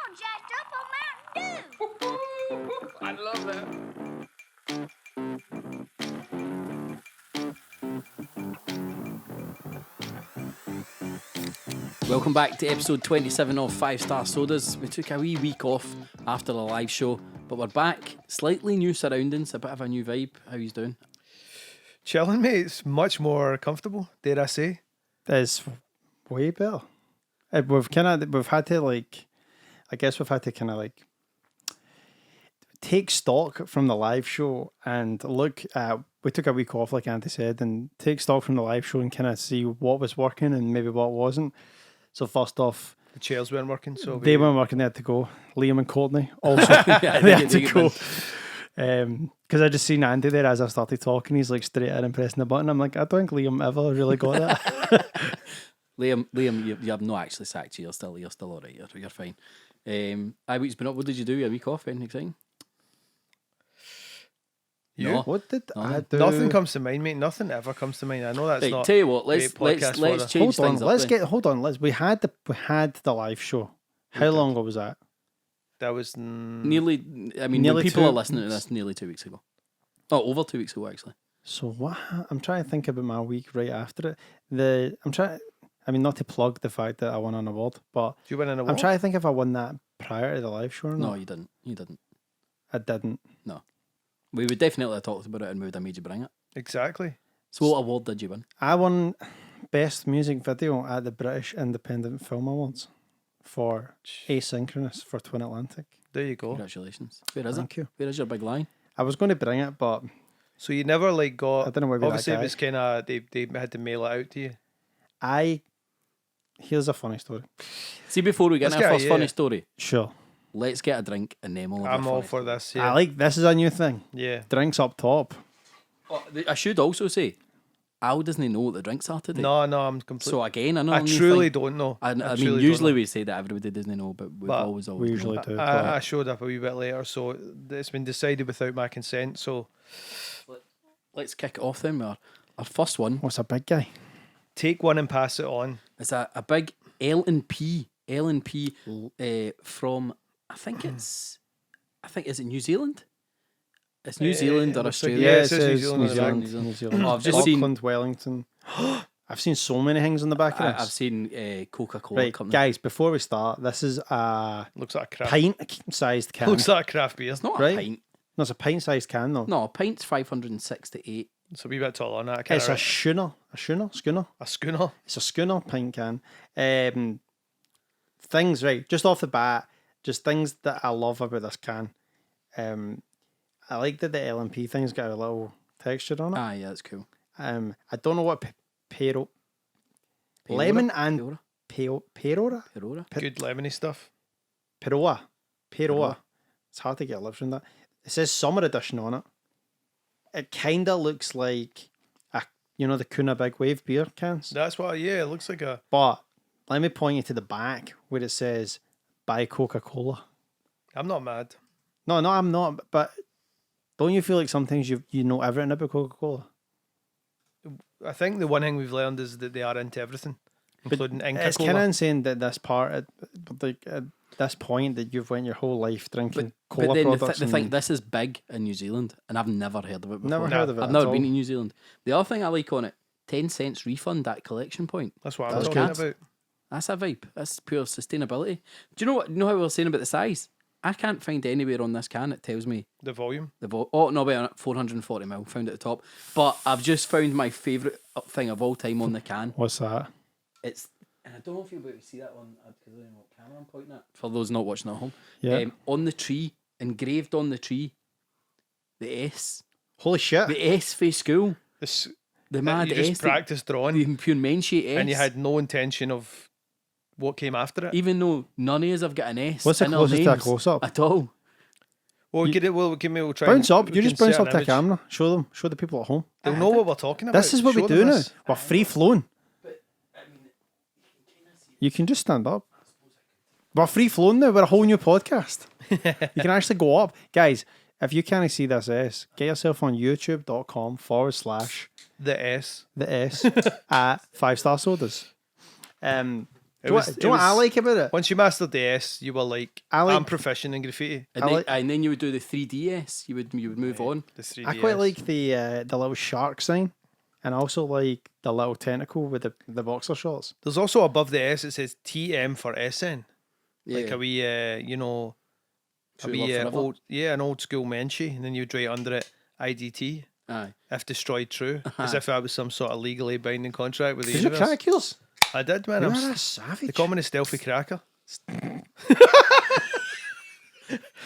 all jacked up on Mountain Dew. I love that. Welcome back to episode 27 of 5 Star Sodas. We took a wee week off after the live show, but we're back. Slightly new surroundings, a bit of a new vibe. How you doing? Chilling, mate. It's much more comfortable, dare I say. It's way better. We've had to take stock from the live show and look at. We took a week off, like Andy said, and take stock from the live show and kind of see what was working and maybe what wasn't. So first off, The chairs weren't working, so they weren't working. They had to go. Liam and Courtney also they had to go. Because I just seen Andy there as I started talking. He's like straight in and pressing the button. I'm like, I don't think Liam ever really got that. Liam, you have not actually sacked you. You're still all right. You're fine. How week's been up? What did you do? A week off? Anything exciting? You? No. What did I do? Nothing comes to mind, mate. Nothing ever comes to mind. I know that's Right, not. tell you what. Let's great podcast change Hold things on. up. then. Hold on. We had the live show. How long ago was that? That was Nearly. I mean, Nearly when people 2 are listening to this, nearly 2 weeks ago. Oh, over 2 weeks ago actually. So what? I'm trying to think about my week right after it. Not to plug the fact that I won an award, but Did you win an award? I'm trying to think if I won that prior to the live show or No, not. you didn't. You didn't. I didn't. No. We would definitely have talked about it and we would have made you bring it. Exactly. So what award did you win? I won Best Music Video at the British Independent Film Awards for Asynchronous for Twin Atlantic. There you go. Congratulations. Where is Thank it? you. Where is your big line? I was going to bring it, but So you never got. I don't know where we Obviously, that it guy. was kind of they had to mail it out to you. Here's a funny story. See, before we get Let's into our get first it, funny yeah. story, Sure. let's get a drink and then we'll have I'm a all funny for story. this. Yeah. This is a new thing. Yeah. Drinks up top. Oh, I should also say, Al doesn't know what the drinks are today. No, I'm completely. So again, another I new truly thing. don't know. I mean, truly usually don't we say that everybody doesn't know, but we've But always We usually known. do. know. I but showed up a wee bit later, so it's been decided without my consent. So Let's kick it off then. Our first one What's a big guy? take one and pass it on. is a big L&P from is it New Zealand? It's New Zealand or looks like- Australia. yeah, it says New Zealand on the back. New Zealand. Oh, I've just seen- Auckland, Wellington. I've seen so many things on the back of I've this. seen Coca-Cola Right, company. guys, before we start, this is a Looks like a craft. pint-sized can. Looks like a craft beer. It's not right? a pint. No, it's a pint-sized can, though. No, a pint's 568. It's a wee bit taller than that. It's a Schooner. schooner. A schooner. It's a schooner pint can. Things, right, just off the bat, just things that I love about this can. I like that the LMP thing's got a little texture on it. Ah, yeah, that's cool. I don't know what Perora? lemon and Perora? perora? Perora? Good lemony stuff. Peroa. Peroa. It's hard to get lips from that. It says summer edition on it. It kind of looks like the Kuna Big Wave beer cans. That's what. Yeah, it looks like a. But let me point you to the back where it says "Buy Coca-Cola." I'm not mad. No, I'm not. But don't you feel like sometimes you know everything about Coca-Cola? I think the one thing we've learned is that they are into everything, including Inca It's kind of Cola. insane that this part, at this point, that you've went your whole life drinking But cola then products. the thing, this is big in New Zealand, and I've never heard of it before. Never Nah, heard of it. I've at never all. been to New Zealand. The other thing I like on it, 10 cents refund at collection point. That's what I'm That's talking good. about. That's a vibe. That's pure sustainability. Do you know what? You know how we were saying about the size? I can't find anywhere on this can it tells me The volume. the wait, 440ml. Found at the top. But I've just found my favourite thing of all time on the can. What's that? It's, and I don't know if you'll be able to see that one because I don't know what camera I'm pointing at. For those not watching at home, Yeah. on the tree, engraved on the tree, the S, Holy shit! the S for school, This, the mad you just S, practiced drawing, the pure mention S, and you had no intention of what came after it. even though none of us have got an S. What's the in our closest to a names close-up? at all? Well, we'll try. Bounce and, up. we You can just bounce set up an to the image. camera. Show the people at home. They'll know what we're talking about. This is what we Show do them now. this. We're free flowing. You can just stand up. We're free flowing now. We're a whole new podcast. You can actually go up. Guys, if you can't see this S, get yourself on youtube.com/ The S. the S at 5 Star Sodas. It It Do you know what I like about it? Once you mastered the S, you were like, I like- I'm proficient in graffiti. And then you would do the 3DS. You would move on. The 3DS. I quite like the little shark sign, and I also like the little tentacle with the boxer shorts. There's also above the S, it says TM for SN. Yeah. Like a wee, you know, True love forever. an old school menchie, and then you'd write under it IDT, Aye. if destroyed true, as if that was some sort of legally binding contract with the Did you universe. crack yours? I did, man. You're I'm a savage. They call me the stealthy cracker.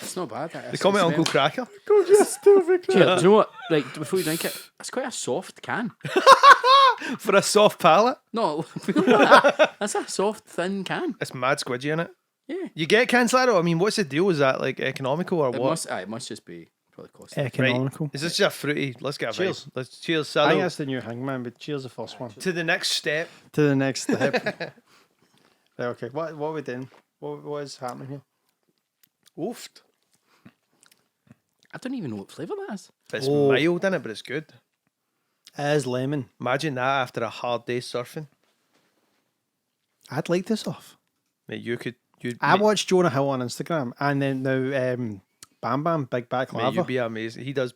It's not bad. They call me Uncle Cracker. Cheers. Do you know what? Like before you drink it, it's quite a soft can. For a soft palate. No, that's a soft, thin can. It's mad squidgy in it. Yeah. You get Cancelado? I mean, what's the deal? Is that like economical or It what? must just be probably costing. Economical. Is this just a fruity? Let's get a Cheers. vibe. Let's cheers, I think Salo. that's the new hangman, but cheers the first one. To the next step. To the next step. Right, okay, what are we doing? What is happening here? Oofed. I don't even know what flavour that is. It's mild in it, but it's good. It is lemon. Imagine that after a hard day surfing. I'd like this off. Mate, you'd I watched Jonah Hill on Instagram, and then now Bam Bam, Big Back mate, Lava. you'd be amazing. He does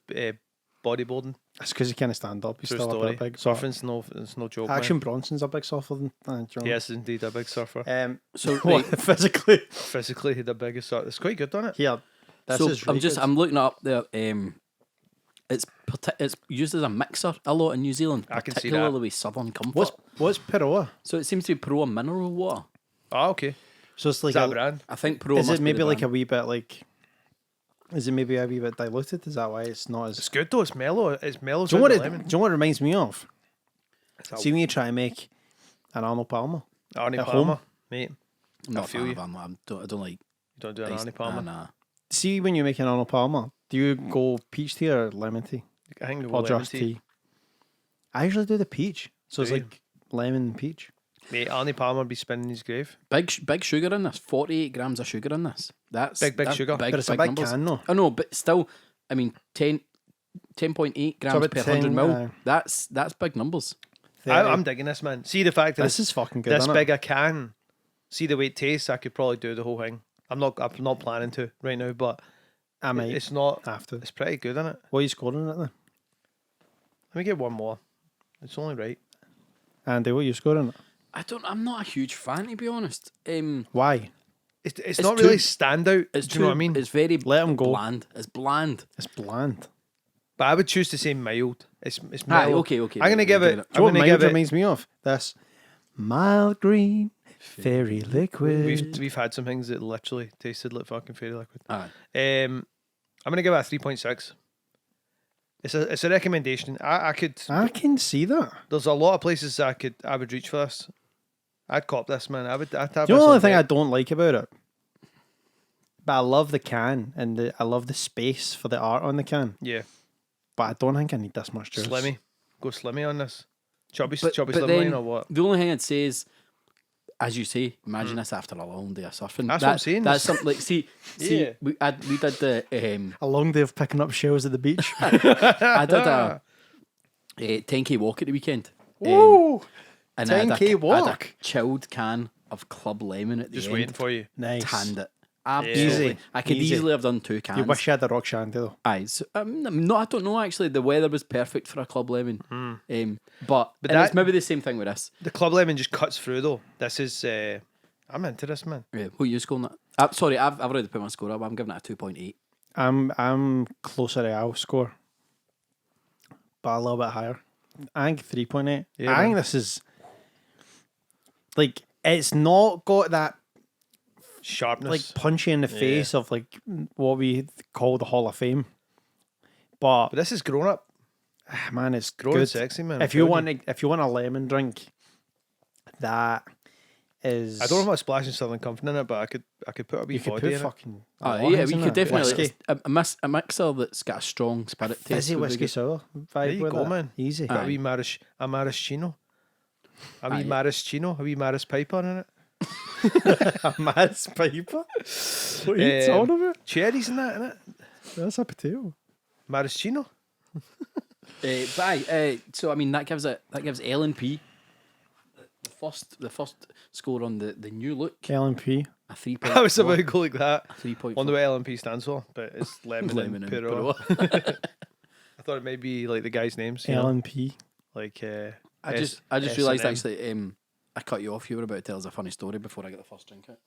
bodyboarding. That's because he can't stand up. He's True still story. a bit big. Surfing's it's no joke. Action Man. Bronson's a big surfer than Jonah. He is indeed a big surfer. So What, physically. Physically, he's the biggest surfer. It's quite good, isn't it? Here, this so is really I'm looking up there. It's used as a mixer a lot in New Zealand, I can see particularly that. with Southern Comfort. What's Peroa? So it seems to be Pro mineral water. Oh, okay. So it's like Is that a, a brand? I think Pro. is must it be maybe the like a brand. wee bit like? Is it maybe a wee bit diluted? Is that why it's not as? It's good though. It's mellow. It's mellow. Do you know what it? lemon. Do you know what it reminds me of? a- See when you try and make an Arnold Palmer. Arnie at Palmer, home? mate. I'm not a feel fan you. of them. I don't like. You don't do an iced- Arnie Palmer. Nah. See when you make an Arnold Palmer, do you go peach tea or lemon tea I think or the just tea? I usually do the peach, so it's Do you? like lemon and peach. Mate, Arnie Palmer would be spinning his grave. Big sugar in this. 48 grams of sugar in this. That's Big sugar. But it's a big numbers. can though. I know, but still, I mean, 10.8 grams about per 10, 100 mil. aye. That's big numbers. I'm digging this, man. See the fact that This is fucking good. this isn't big it? a can. See the way it tastes. I could probably do the whole thing. I'm not planning to right now, but I might it's not. have to. It's pretty good, isn't it? What are you scoring it then? Let me get one more. It's only right. Andy, what are you scoring it? I'm not a huge fan, to be honest. Why? It's It's not too- really standout. It's Do you know what I mean? It's very Let 'em go. bland. It's bland. It's bland. But I would choose to say mild. It's Aye, mellow. okay. I'm gonna right, give we'll it. do that. Do you know what I'm gonna mild give it. reminds me of? This mild green fairy liquid. We've had some things that literally tasted like fucking fairy liquid. Aye. I'm gonna give it a 3.6. It's a recommendation. I could. I can see that. There's a lot of places I would reach for this. I'd cop this, man. I'd have Do you know this the on only thing I deck. don't like about it? But I love the can and I love the space for the art on the can. Yeah, But I don't think I need this much juice. Slimmy. Go Slimmy on this. Chubby But Slimline then or what? the only thing I'd say is, as you say, imagine this after a long day of surfing. That's what I'm saying. That's something like see. Yeah. We did the A long day of picking up shells at the beach. I did a 10k walk at the weekend. Ooh, And I had 10K I had walk. a chilled can of Club Lemon at the Just end. waiting for you. nice. Tanned it. Absolutely. Easy. I could Easy. easily have done 2 cans. You wish you had the rock shandy though. Aye, so, no, I don't know actually. The weather was perfect for a Club Lemon. But and that- it's maybe the same thing with this. The Club Lemon just cuts through though. This is. I'm into this, man. Yeah, who are you scoring that? Sorry, I've already put my score up. I'm giving it a 2.8. I'm closer to our score, but a little bit higher. I think 3.8. Yeah, I think man. this is like it's not got that Sharpness. like punchy in the face of like what we call the Hall of Fame. But but this is grown up. man, it's Grown and good. sexy, man. If I'm you telling want if you want a lemon drink, that is. I don't know if I'm splashing Southern Comfort in it, but I could put a wee You could body put in it. fucking. Yeah, Lawrence we in could there. definitely Whiskey. a mixer that's got a strong spirit taste. Fizzy would be whiskey good. sour vibe. There you with go, it. man. Easy. Got a Aye. wee maraschino. A wee Aye. maraschino. A wee Maris Piper in it. A mad piper. What are you talking about? Cherries in that, innit? That's a potato. Maraschino. So I mean that gives L and P the the first score on the new look, LMP. a 3. I was about to go like that. 3.4. Wonder what LMP stands for, but it's lemon, Lemon and and Puro. I thought it might be like the guy's names. You know? LMP. Like I just S&M. realised actually I cut you off. You were about to tell us a funny story before I got the first drink out.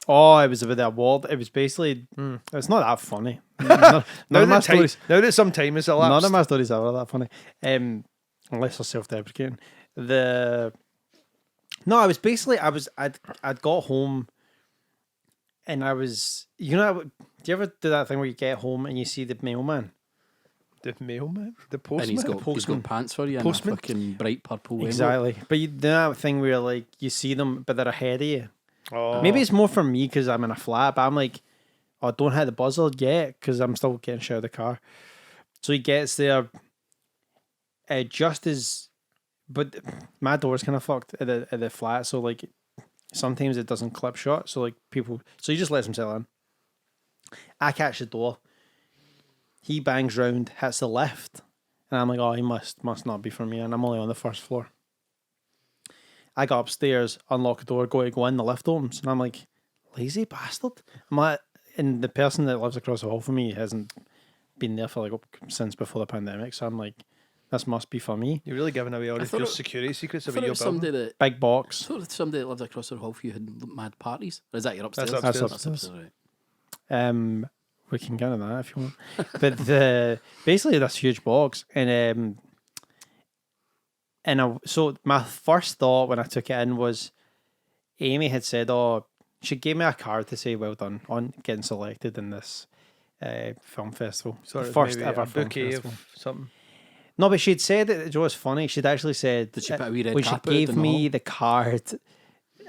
Oh, it was about the award. It was basically. It's not that funny. Now None of my that stories. now that some time has elapsed. None of my stories are that funny. Unless they're self-deprecating. No, I was basically I'd got home, and I was do you ever do that thing where you get home and you see the mailman? The mailman, the And postman. he's got pants for you and Postman? a fucking bright purple envelope. Exactly, but you do that thing where like you see them, but they're ahead of you. Oh. Maybe it's more for me because I'm in a flat, but I'm like, oh, don't hit the buzzer yet because I'm still getting shit out of the car. So he gets there, just as, but my door's kind of fucked at the flat, so like sometimes it doesn't clip shut, so like so he just lets himself in. I catch the door. He bangs round, hits the lift, and I'm like, oh, he must not be for me, and I'm only on the first floor. I go upstairs, unlock the door, go in, the lift opens, and I'm like, lazy bastard. I'm like, and the person that lives across the hall from me hasn't been there for like since before the pandemic, so I'm like, this must be for me. You're really giving away all of your it- security secrets I about thought it your was somebody building. that Big box. somebody that lives across the hall for you had mad parties. Or is that your upstairs? That's upstairs. Right. We can get into that if you want. But basically this huge box, and so my first thought when I took it in was, Amy had said, "Oh, she gave me a card to say well done on getting selected in this film festival, So the it's first maybe ever a film bouquet festival." of something. No, but she'd said that. It was funny. She'd actually said Did she put a wee red when she carpet gave in the me hall? the card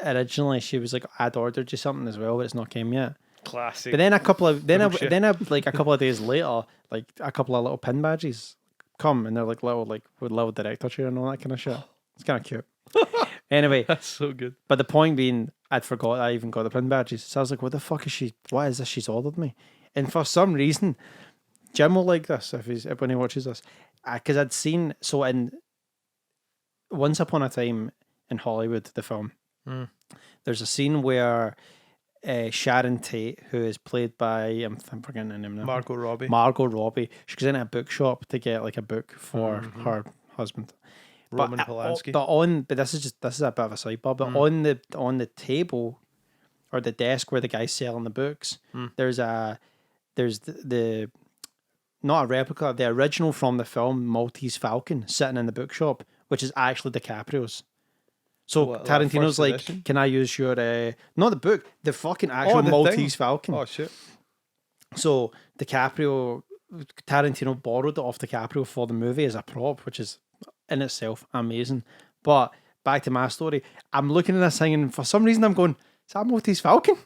originally, she was like, "I'd ordered you something as well, but it's not came yet." Classic. But then a couple of Bullshit. like a couple of days later, like a couple of little pin badges come, and they're like with little director chair and all that kind of shit. It's kind of cute. Anyway, That's so good. but the point being, I'd forgot I even got the pin badges. So I was like, what the fuck is she? What is this she's ordered me? And for some reason, Jim will like this when he watches this. Because I'd seen, so in Once Upon a Time in Hollywood, the film, there's a scene where Sharon Tate, who is played by, I'm forgetting her name now. Margot Robbie. Margot Robbie. She goes in a bookshop to get like a book for her husband. Roman but, Polanski. But this is a bit of a sidebar. But on the table or the desk where the guy's selling the books, there's the not a replica, the original from the film Maltese Falcon sitting in the bookshop, which is actually DiCaprio's. So What, like Tarantino's first like, edition? can I use your not the book, the fucking actual the Maltese thing? Falcon? Oh shit. So Tarantino borrowed it off DiCaprio for the movie as a prop, which is in itself amazing. But back to my story, I'm looking at this thing and for some reason I'm going, is that Maltese Falcon?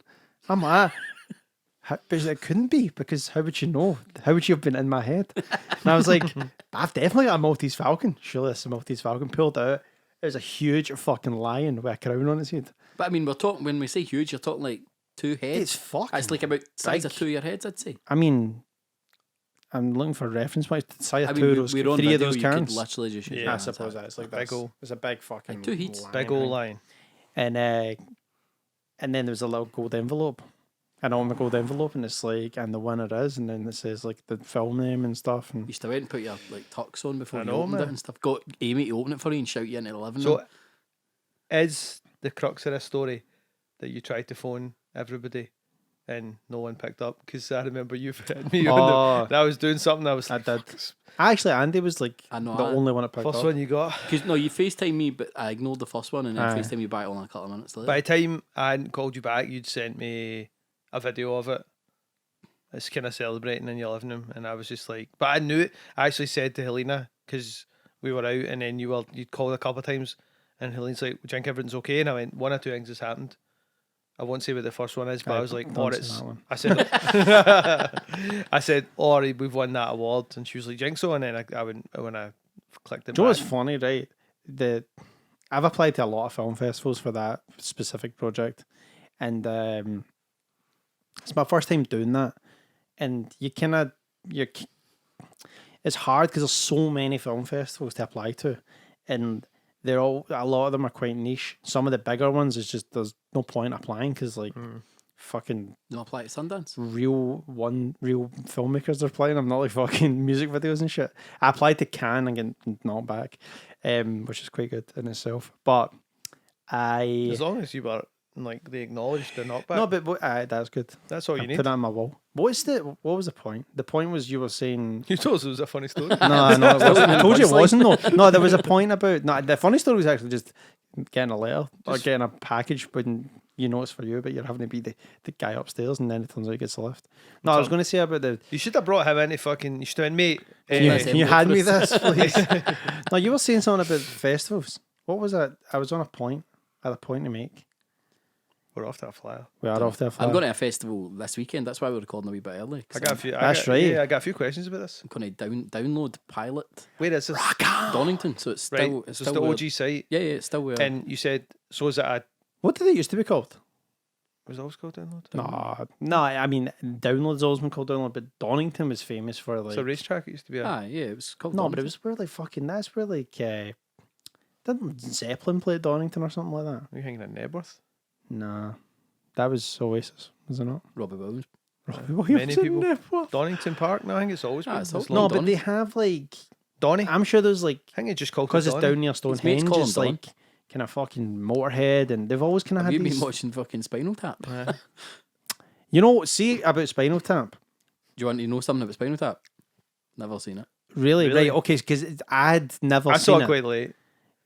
I'm like, but it couldn't be, because how would you know? How would you have been in my head? And I was like, I've definitely got a Maltese Falcon. Surely it's a Maltese Falcon. Pulled it out. It was a huge fucking lion with a crown on its head. But I mean, we're talking, when we say huge, you're talking like 2 heads. It's fucking It's like about size of big. 2 of your heads, I'd say. I mean, I'm looking for a reference point. Size I of mean, two of those, we're on three of video, those you could cans. literally just use Yeah, your I hands suppose at it. that's like Big this. ol'- It's a big fucking Like 2 heats. lion, Big old right? line. And then there's a little gold envelope. And on the gold envelope, and it's like, and the winner is, and then it says like the film name and stuff. You And used to wait and put your like tux on before I you know, opened man. it and stuff. Got Amy to open it for you and shout you into the living So room. is the crux of this story that you tried to phone everybody and no one picked up? Because I remember you had me on Oh. and I was doing something. I was I did. Actually, Andy was like I know, the I- only one that picked first up. one you got. Because no, you FaceTime me, but I ignored the first one and then Aye. FaceTime you back only a couple of minutes later. By the time I hadn't called you back, you'd sent me a video of it. It's kind of celebrating in your living room, and I was just like, but I knew it. I actually said to Helena, because we were out, and then you'd called a couple of times, and Helena's like, "Do you think everything's okay?" And I went, "One or two things has happened. I won't say what the first one is, but Aye, I was like, don't or say it's." that one. I said, I said, or we've won that award, and she was like, "Jinx so," and then when I clicked it. Do you know what's back, funny, right? I've applied to a lot of film festivals for that specific project, and it's my first time doing that. And it's hard because there's so many film festivals to apply to, and they're all, a lot of them are quite niche. Some of the bigger ones is just, there's no point applying because like fucking No apply to Sundance. real filmmakers are playing. I'm not like fucking music videos and shit. I applied to Cannes and get knocked back, which is quite good in itself. But As long as you were like they acknowledged the knockback. no, but that's good. That's all you I need. put it on my wall. What was the point? The point was you were saying. You told us it was a funny story. No, it wasn't. I told you it wasn't though. No, there was a point about. No, the funny story was actually just getting a letter or getting a package when you know it's for you, but you're having to be the guy upstairs, and then it turns out it gets a lift. No, I was going to say about the. You should have brought him into fucking. You should have been, mate. Can you hand me this, please? No, you were saying something about festivals. What was that? I was on a point. I had a point to make. We're off that flyer. We are off there. I'm going to a festival this weekend. That's why we're recording a wee bit early. I got a few. That's right. Yeah, I got a few questions about this. I'm going to download Pilot Where is this? Donington, so it's Right. still So it's the OG site. Yeah, it's still where. And you said, so is it a. What did it used to be called? Was it always called Download? No. I mean, Download's always been called Download, but Donington was famous for like. It's a racetrack. It used to be a. yeah, it was called. No, Donington. but it was where like fucking. That's where like. Didn't Zeppelin play at Donington or something like that? Are you hanging in Nebworth? Nah, that was Oasis, was it not? Robbie Williams. Many people. Donington Park? No, I think it's always been. it's It's all- No, long. but they have like. Donny. I'm sure there's like I think it just called because it's Donny. down near mates Stonehenge. call It's him Don. like kind of fucking Motorhead, and they've always kind of Have had you these. been watching fucking Spinal Tap? Do You know, see about Spinal Tap. you want to know something about Spinal Tap? Never seen it. Really? Really? Right? Okay, because I'd never I seen saw it it, quite late.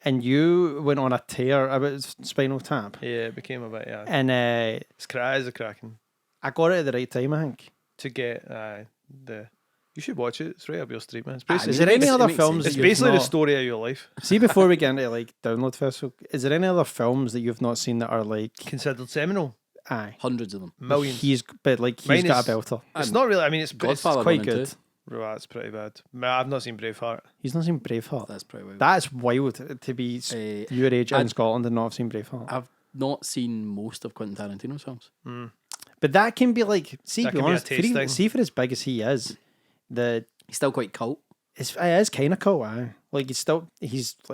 and you went on a tear about Spinal Tap, Yeah, it became a bit, yeah. and It's a cracking. I got it at the right time, I think. To get the. You should watch it. It's right up your street, man. It's Ah, basically, Is there any makes- it other makes films? sense. it's that you've basically the not- story of your life. See, before we get into like Download Festival, is there any other films that you've not seen that are like, Considered seminal. aye, Hundreds of them. Millions. but like he's Mine got is- a belter. It's not really. I mean, it's Godfather quite 1 and good. 2. Well, that's pretty bad. I've not seen Braveheart. He's not seen Braveheart. That's pretty wild. That's wild to be your age in I'd- Scotland and not have seen Braveheart. I've not seen most of Quentin Tarantino's films. But that can be like, see, That be can be a honest, taste thing. see for as big as he is, He's still quite cult. it is kind of cool. Aye. Like he's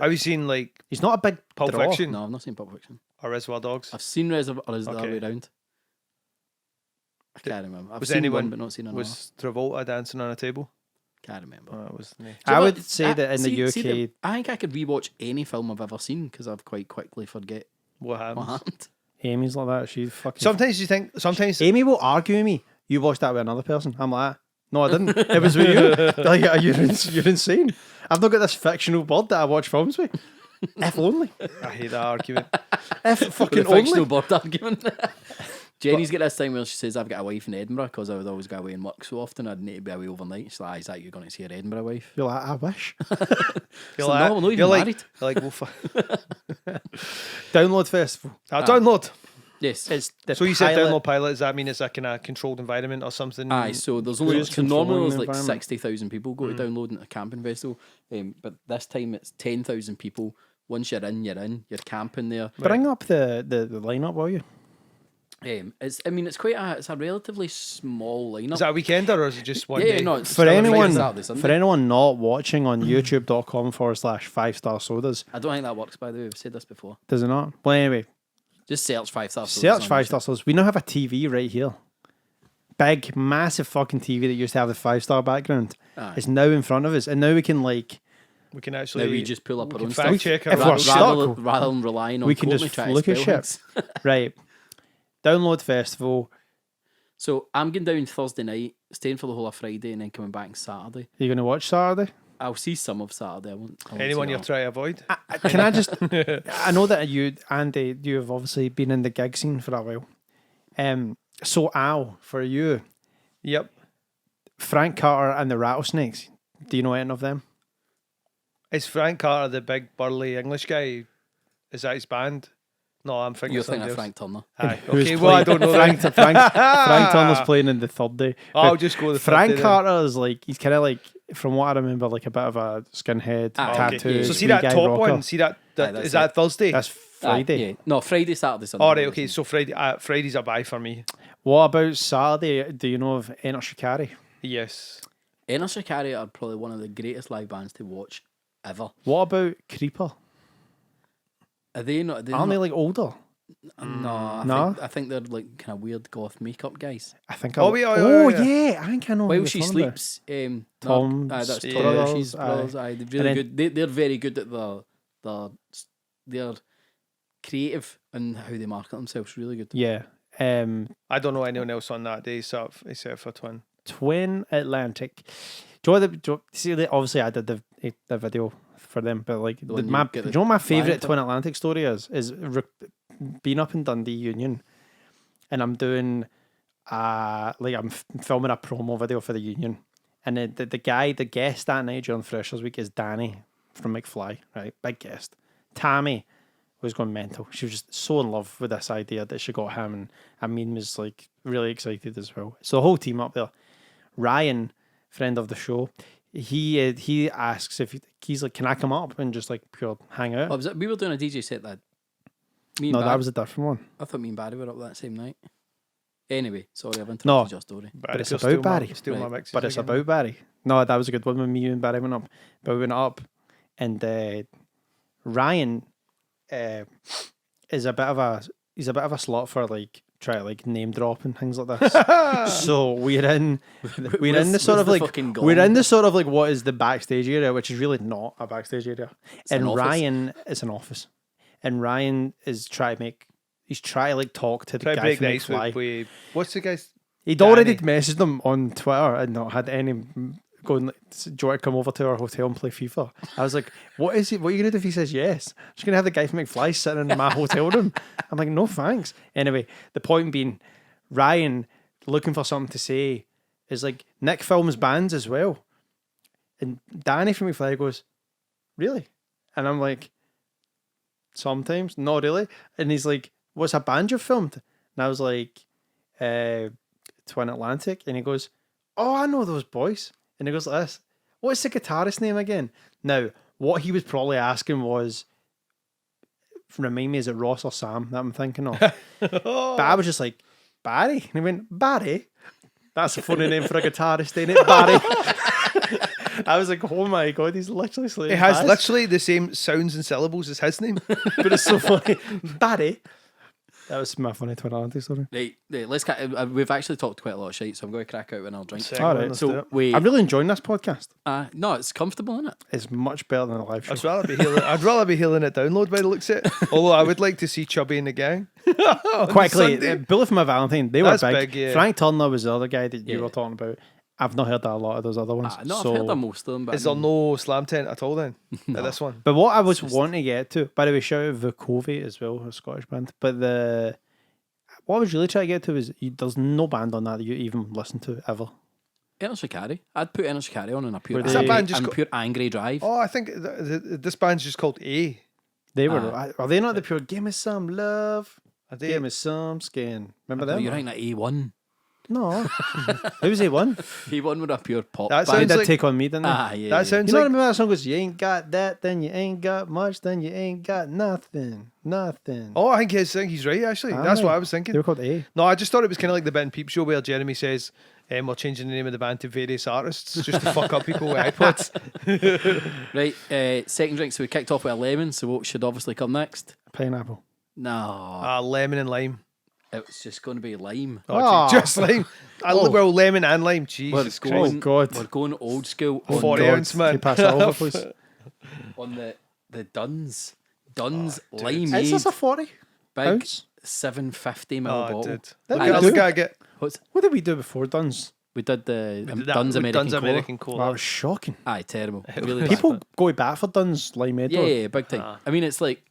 Have you seen like he's not a big Pulp draw. Fiction No, I've not seen Pulp Fiction. or Reservoir Dogs? I've seen Reservoir, or is it the other Okay. way around? I can't remember. I've Was seen anyone one, but not seen another. Was Travolta dancing on a table? Can't remember. Oh, it was. I would say that in the UK, see I think I could rewatch any film I've ever seen because I've quite quickly forget What what happened? happened. Amy's like that. She fucking. Sometimes you think. Sometimes Amy will argue with me. You watched that with another person. I'm like, no, I didn't. It was with you. Like, you're insane. I've not got this fictional bird that I watch films with. If only. I hate that argument. If The fucking fictional only. bird argument. Jenny's got this thing where she says, I've got a wife in Edinburgh because I would always go away and work so often I'd need to be away overnight. She's like, is that you going to see your Edinburgh wife? You're like, I wish. You're like, no, we're not even like, married. you're like, well, Download Festival. download. Yes. It's the So you said pilot- download pilot. Does that mean it's a kind of controlled environment or something? Aye, so there's only Who's so normally controlling there's the like environment? 60,000 people go to download at a camping festival, but this time it's 10,000 people. Once you're in, you're camping there. Bring up the lineup, will you? It's quite it's a relatively small lineup. Is that a weekender or is it just one yeah, day? no, it's For still a anyone, Friday, Saturday, Sunday. for anyone not watching on youtube.com/5star sodas, I don't think that works, by the way. We've said this before. does it not? Well, anyway, Just search 5 star. search 5-star sodas. We now have a TV right here. Big, massive fucking TV that used to have the 5-star background. Aye. It's now in front of us, and now we can like We can actually. Now we just pull up we our can own fact stuff. check If our we're own stuck- rather than relying on we can Courtney just trying to look at spell shit. things. right. Download Festival. So I'm going down Thursday night, staying for the whole of Friday, and then coming back Saturday. Are you going to watch Saturday? I'll see some of Saturday. I won't Anyone see you're all. trying to avoid? Can I just? I know that you, Andy, you have obviously been in the gig scene for a while. So Al, for you, Yep. Frank Carter and the Rattlesnakes. Do you know any of them? Is Frank Carter the big burly English guy? Is that his band? No, I'm thinking You're something thinking of else. Frank Turner. Aye. Who's Okay, well, I don't know. Frank, that. Frank Turner's playing in the third day. I'll But just go the Frank third day then. Carter is like, he's kind of like, from what I remember, like a bit of a skinhead, Ah, okay. tattoo. So see wee that guy top rocker. one? See that? that's Is that it. Thursday? That's Aye, Friday. yeah. No, Friday, Saturday, Sunday. All right. Okay. So Friday's a bye for me. What about Saturday? Do you know of Enter Shikari? Yes. Enter Shikari are probably one of the greatest live bands to watch ever. What about Creeper? Are they not? Aren't they like older? No, No? I think they're like kind of weird goth makeup guys. I think. Oh, yeah. Yeah. I think I know. who While you're she talking about. sleeps, Tom's that's Tom brothers, She's brothers. Aye, they're really then- good. They're very good at they're creative and how they market themselves. Really good. Yeah. I don't know anyone else on that day except for Twin. Twin Atlantic. Obviously I did the video for them, but like one you my, get do the you know what my flyer favourite for? Twin Atlantic story is being up in Dundee Union, and I'm doing I'm filming a promo video for the Union, and the guest that night during Freshers Week is Danny from McFly, right? Big guest. Tammy was going mental. She was just so in love with this idea that she got him, and Amin was like really excited as well. So the whole team up there. Ryan, friend of the show, he asks if he's like, can I come up and just like pure hang out? Oh, we were doing a DJ set that. Me and No, Barry, that was a different one. I thought me and Barry were up that same night. Anyway, sorry, I've interrupted No. your story. But it's about Barry. Steal my Right. mixes But it's again. about Barry. No, that was a good one when me and Barry went up. But we went up, and Ryan is a bit of a slut for like try to like name drop and things like this. So we're in the sort where's of the like fucking we're gong? in the sort of like what is the backstage area, which is really not a backstage area. an And office. Ryan is an office, and Ryan is trying to like talk to the Try to guy break from the ice McFly. with what's the guy's? He'd already Danny. messaged them on Twitter and not had any going. Like, do you want to come over to our hotel and play FIFA? I was like, what is it? What are you gonna do if he says yes? Just gonna have the guy from McFly sitting in my hotel room. I'm like, no thanks. Anyway, the point being, Ryan looking for something to say is like Nick films bands as well, and Danny from McFly goes, really? And I'm like, sometimes, not really. And he's like, what's a band you've filmed? And I was like, Twin Atlantic. And he goes, oh, I know those boys. And he goes like this, what's the guitarist name again? Now, what he was probably asking was, remind me, is it Ross or Sam that I'm thinking of? But I was just like, Barry? And he went, Barry? That's a funny name for a guitarist, ain't it, Barry? I was like, oh my God, he's literally slaying It has Baz. literally the same sounds and syllables as his name. But it's so funny. Barry? That was my funny Twin Atlantic story. Right, let's. We've actually talked quite a lot of shit, so I'm going to crack out when I'll drink. All right. Let's do So it. we. I'm really enjoying this podcast. No, it's comfortable, isn't it? It's much better than a live show. I'd rather be healing it download by the looks of it. Although I would like to see Chubby and the gang. On Quickly, Sunday. Bullet for My Valentine, they were That's big. big, yeah. Frank Turner was the other guy that you Yeah. were talking about. I've not heard that a lot of those other ones. No, so, I've heard of most of them, but Is there no slam tent at all then? At this one? But what I was wanting to get to, by the way, shout out Vukovi as well, a Scottish band. But what I was really trying to get to is there's no band on that you even listen to ever. Energy Carry. I'd put Energy Carry on in a pure, Were they- Is that band just and got- pure angry drive. Oh, I think this band's just called A. They were. Are they not the pure "Give me some love, Are they? give me some skin"? Remember No, them? you're right, that A1. No, who was A1? A1 were a pure pop That They sounds band. did like- Take on Me, didn't they? Ah, yeah. That yeah. sounds You know, like remember that song goes, you ain't got that, then you ain't got much, then you ain't got nothing. Oh, I think he's right, actually. That's what I was thinking. They were called A. No, I just thought it was kind of like the Ben and Peep show where Jeremy says, we're changing the name of the band to various artists just to fuck up people with iPods. Right, second drink. So we kicked off with a lemon, so what should obviously come next? Pineapple. No, Lemon and lime. it was just going to be lime. Oh, just lime. Well, lemon and lime. Jesus We're Christ. going, God. We're going old school on, 40 God, ounce, man. Can you pass that over, please? on the Dunn's. Dunn's dude. Limeade. Is this a 40 big ounce? 750 ml Oh, bottle. dude. That Look we at- do. look at it. What's What did we do before Dunn's? we did the We did that Dunn's with American Dunn's Cola. American That Cola. was shocking. Aye, terrible. Really bad. People go back for Dunn's Limeade. Yeah, though. yeah, big time. I mean, it's like,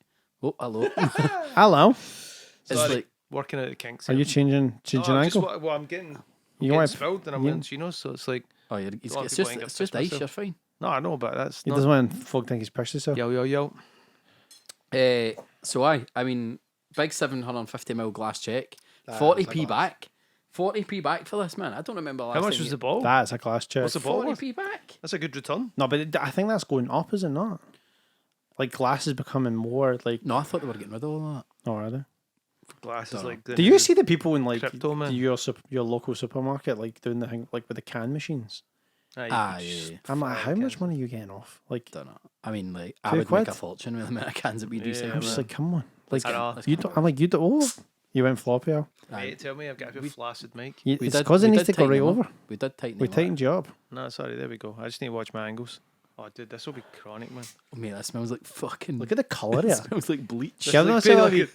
oh, hello. Hello. It's Sorry, like, working out the kinks. Are you changing I'm just, ankle? well, I'm getting You getting want spilled and I'm you- wearing chinos, so it's like, oh, Don't want it's people just, ain't it's gonna just piss ice. myself. You're fine. no, I know, but that's He not. doesn't want folk think he's pushed himself. Yo. So I mean, big 750 ml glass check, That 40p is a glass. back, 40p back for this, man. I don't remember last How much time was you- the ball? That's a class check. What's the ball? 40p back? That's a good return. No, but I think that's going up, is it not? Like glass is becoming more like. No, I thought they were getting rid of all that. Oh, are they? Glasses Dunno. like. The Do you see the people in like Crypto, man. your local supermarket like doing the thing like with the can machines? Yeah. I'm like, how much money are you getting off? Like, Don't know. I mean, like, I £2 would make a fortune with the amount of cans that we do. Yeah, I'm just like, come on. Like, I know. you don't. I'm like, you don't. Oh, you went floppy. Al. Mate, tell me I've got a bit flaccid mic. It's because it needs to go right over. We did tighten We them up. tightened you up. No, sorry, there we go. I just need to watch my angles. Oh, dude, this will be chronic, man. Oh, mate, that smells like fucking. Look at the colour of it it. smells like bleach. Yeah, Like, no, pale so like it.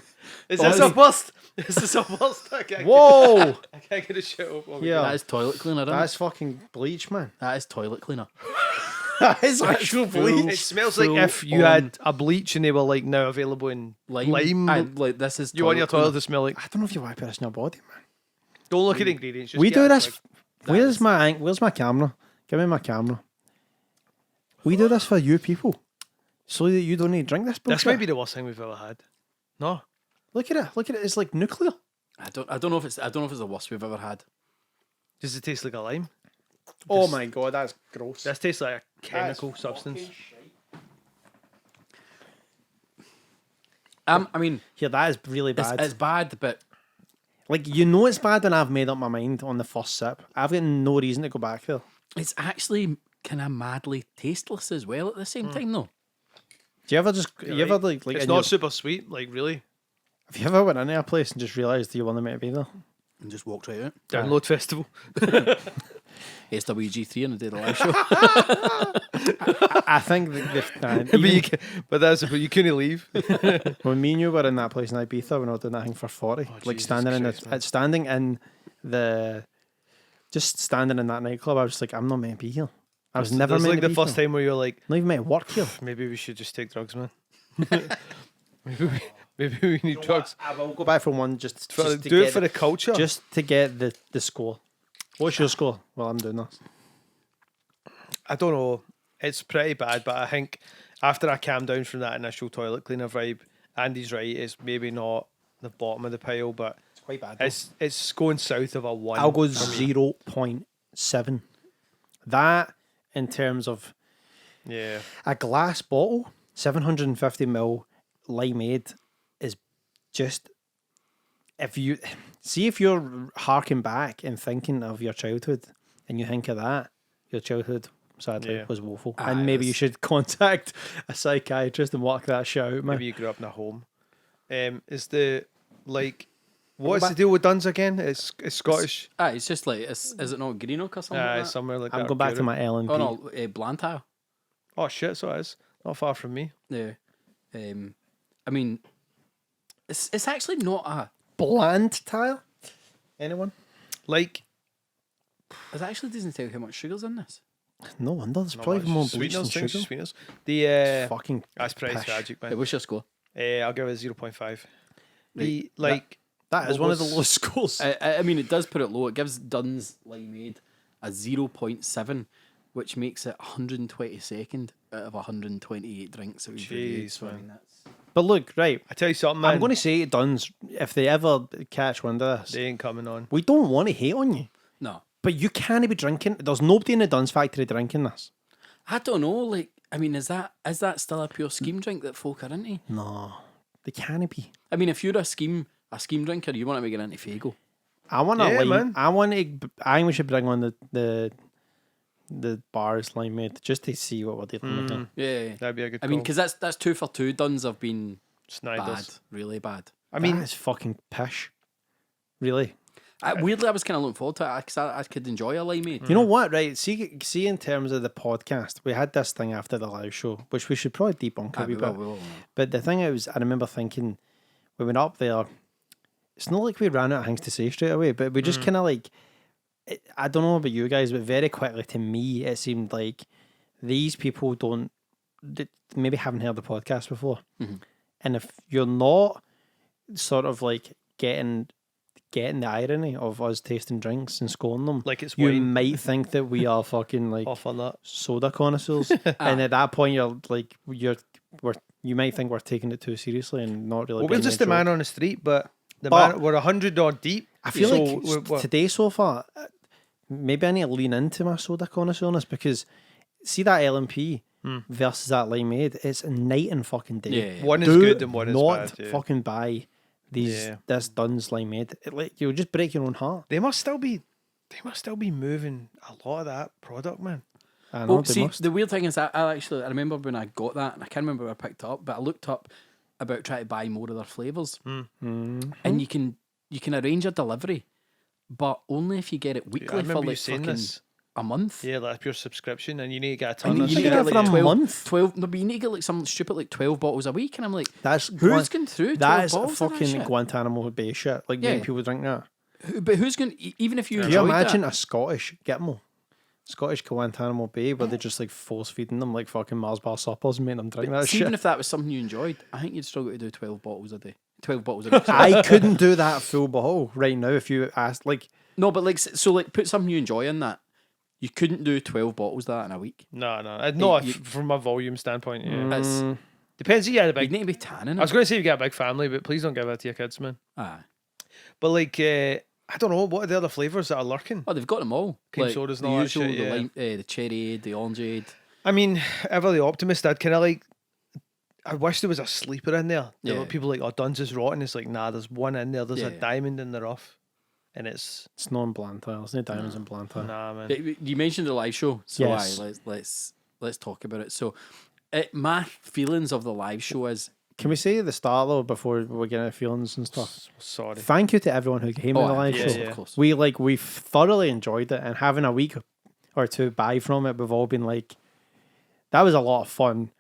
Is this a bust? Is this a bust? I can't Whoa! I can't get a shit up. Oh, Yeah. That is toilet cleaner, isn't That's fucking bleach, man. it? That is toilet cleaner. That is actual bleach. It smells like full if you on. had a bleach and they were like now available in lime. Aye, like, this is You want your cleaner. toilet to smell like. I don't know if you want to put this in your body, man. Don't look at the ingredients. Just We get do it, this. like- Where's my camera? Give me my camera. We do this for you people, so that you don't need to drink this bullshit. This might be the worst thing we've ever had. No. Look at it. Look at it. It's like nuclear. I don't know if it's the worst we've ever had. Does it taste like a lime? Oh my god, that's gross. This tastes like a chemical substance. I mean, Here, that is really bad. it's bad, but Like, you know it's bad when I've made up my mind on the first sip. I've got no reason to go back there. it's actually kind of madly tasteless as well at the same time, though. Do you ever just, you ever like It's in not your- super sweet, like really. have you ever went into a place and just realised you wanted me to be there? And just walked right out. Download festival. SWG3 on the day of the live show. I think that but you couldn't leave. when me and you were in that place in Ibiza, we were doing that thing for 40. Like Jesus standing Christ, man. standing in the, just standing in that nightclub, I was just like, I'm not meant to be here. I was never That's meant like to the be first here. time where you're like, Not even meant to work here. maybe we should just take drugs, man. maybe we need drugs. I will go back for one just For, to do it get for the culture. just to get the score. What's your score? Well, I'm doing this. I don't know. It's pretty bad, but I think after I calm down from that initial toilet cleaner vibe, Andy's right. It's maybe not the bottom of the pile, but It's quite bad. it's going south of a 1. I'll go for me. 0.7. That, in terms of Yeah. a glass bottle, 750ml Limeade is just, if you're harking back and thinking of your childhood and you think of that, your childhood sadly Yeah. was woeful. Ah, And maybe it you was. should contact a psychiatrist and work that shit out, man. Maybe you grew up in a home. Is the like what's the deal with Dunn's again? It's Scottish. It's just like, is it not Greenock or something? Like that? Somewhere like I'm that. going back to Europe. my LNP. Oh no, Blantyre. Oh shit, so it is. Not far from me. Yeah. I mean, it's actually not a. Bland tile? Anyone? Like It actually doesn't tell you how much sugar's in this. No wonder. There's not probably much more bleach than sweeteners, things, sugar. sweeteners. The Fucking that's pretty pish. tragic, Hey, man. what's your score? I'll give it 0.5. The like That is one of the what's- lowest scores. I mean, it does put it low. It gives Dunn's Limeade a 0.7, which makes it 122nd out of 128 drinks that we've reviewed. Jeez, So, I man. mean, that's But look, right, I tell you something, man. I'm going to say to Dunn's, if they ever catch wind of this, They ain't coming on. we don't want to hate on you, no. but you can't be drinking. There's nobody in the Dunn's factory drinking this. I don't know. Like, I mean, is that still a pure scheme drink that folk are into? No, they can't be. I mean, if you're a scheme drinker, you want to be getting into Fago. I want to. Yeah, man. I think we should bring on the bars Limeade just to see what we're dealing with. here. Yeah. That'd be a good I mean, call. because that's 2 for 2. Dunn's have been Snyder's. bad, really bad. I mean, that is fucking pish. Really. Weirdly, I was kind of looking forward to it because I could enjoy a Limeade. You know what, right? See, in terms of the podcast, we had this thing after the live show, which we should probably debunk a wee bit. we will. But the thing is, I remember thinking, we went up there, it's not like we ran out of things to say straight away, but we just kind of like, I don't know about you guys, but very quickly to me, it seemed like these people maybe haven't heard the podcast before. And if you're not sort of like getting the irony of us tasting drinks and scoring them, like it's you wine. might think that we are fucking like Off on that. soda connoisseurs. And at that point, you're like, you might think we're taking it too seriously and not really. Well, we're getting just the the man joke. on the street, but But- we're 100 odd deep. I feel so like we're- today so far, maybe I need to lean into my soda connoisseurness because see that LMP versus that Limeade, it's night and fucking day. Yeah. one is Do good and one is not bad. Yeah. fucking buy this Dunn's Limeade. Like, you'll just break your own heart. They must still be moving a lot of that product, man. I know, Well, they see, must. the weird thing is that I remember when I got that, and I can't remember where I picked it up, but I looked up about trying to buy more of their flavours, and you can arrange a delivery, but only if you get it weekly for remember you like saying fucking this. a month. Yeah, like pure subscription, and you need to get a ton And of you need to shit. get for like a 12, month? 12. No, but you need to get like some stupid like 12 bottles a week, and I'm like, That's who's going through 12 that is bottles of that fucking shit? Guantanamo Bay shit. Like, Yeah. many people drink that. But who's going? Even if you Can enjoyed you imagine that, a Scottish Gitmo? Scottish Guantanamo Bay, where they just like force feeding them like fucking Mars bar suppers and making them drink that see, shit. even if that was something you enjoyed, I think you'd struggle to do 12 bottles a day. 12 bottles a week. I couldn't do that full bottle right now if you asked. Like, No, but like, so like, put something you enjoy in that. You couldn't do 12 bottles of that in a week. No, not you- from a volume standpoint. Yeah, It's, depends. Yeah, the you big. need to be tanning I was it. going to say you got a big family, but please don't give that to your kids, man. Aye. But like, I don't know what are the other flavors that are lurking. Oh, they've got them all. Cream Like, sodas and the all that usual, shit, the yeah. lime, the cherryade, the orangeade. I mean, ever the optimist, I'd kind of like. I wish there was a sleeper in there. There were Yeah. people like, oh, Dunn's is rotten. It's like, nah, there's one in there. There's a Yeah. diamond in the rough, and it's it's not in Blantyre. There's no diamonds in Blantyre. nah, man. You mentioned the live show, so Yes. aye, let's talk about it. So, my feelings of the live show is Can we say at the start though, before we get into feelings and stuff? Sorry. Thank you to everyone who came to the aye, live of show. course, yeah. of course. We've thoroughly enjoyed it, and having a week or two buy from it, we've all been like, that was a lot of fun,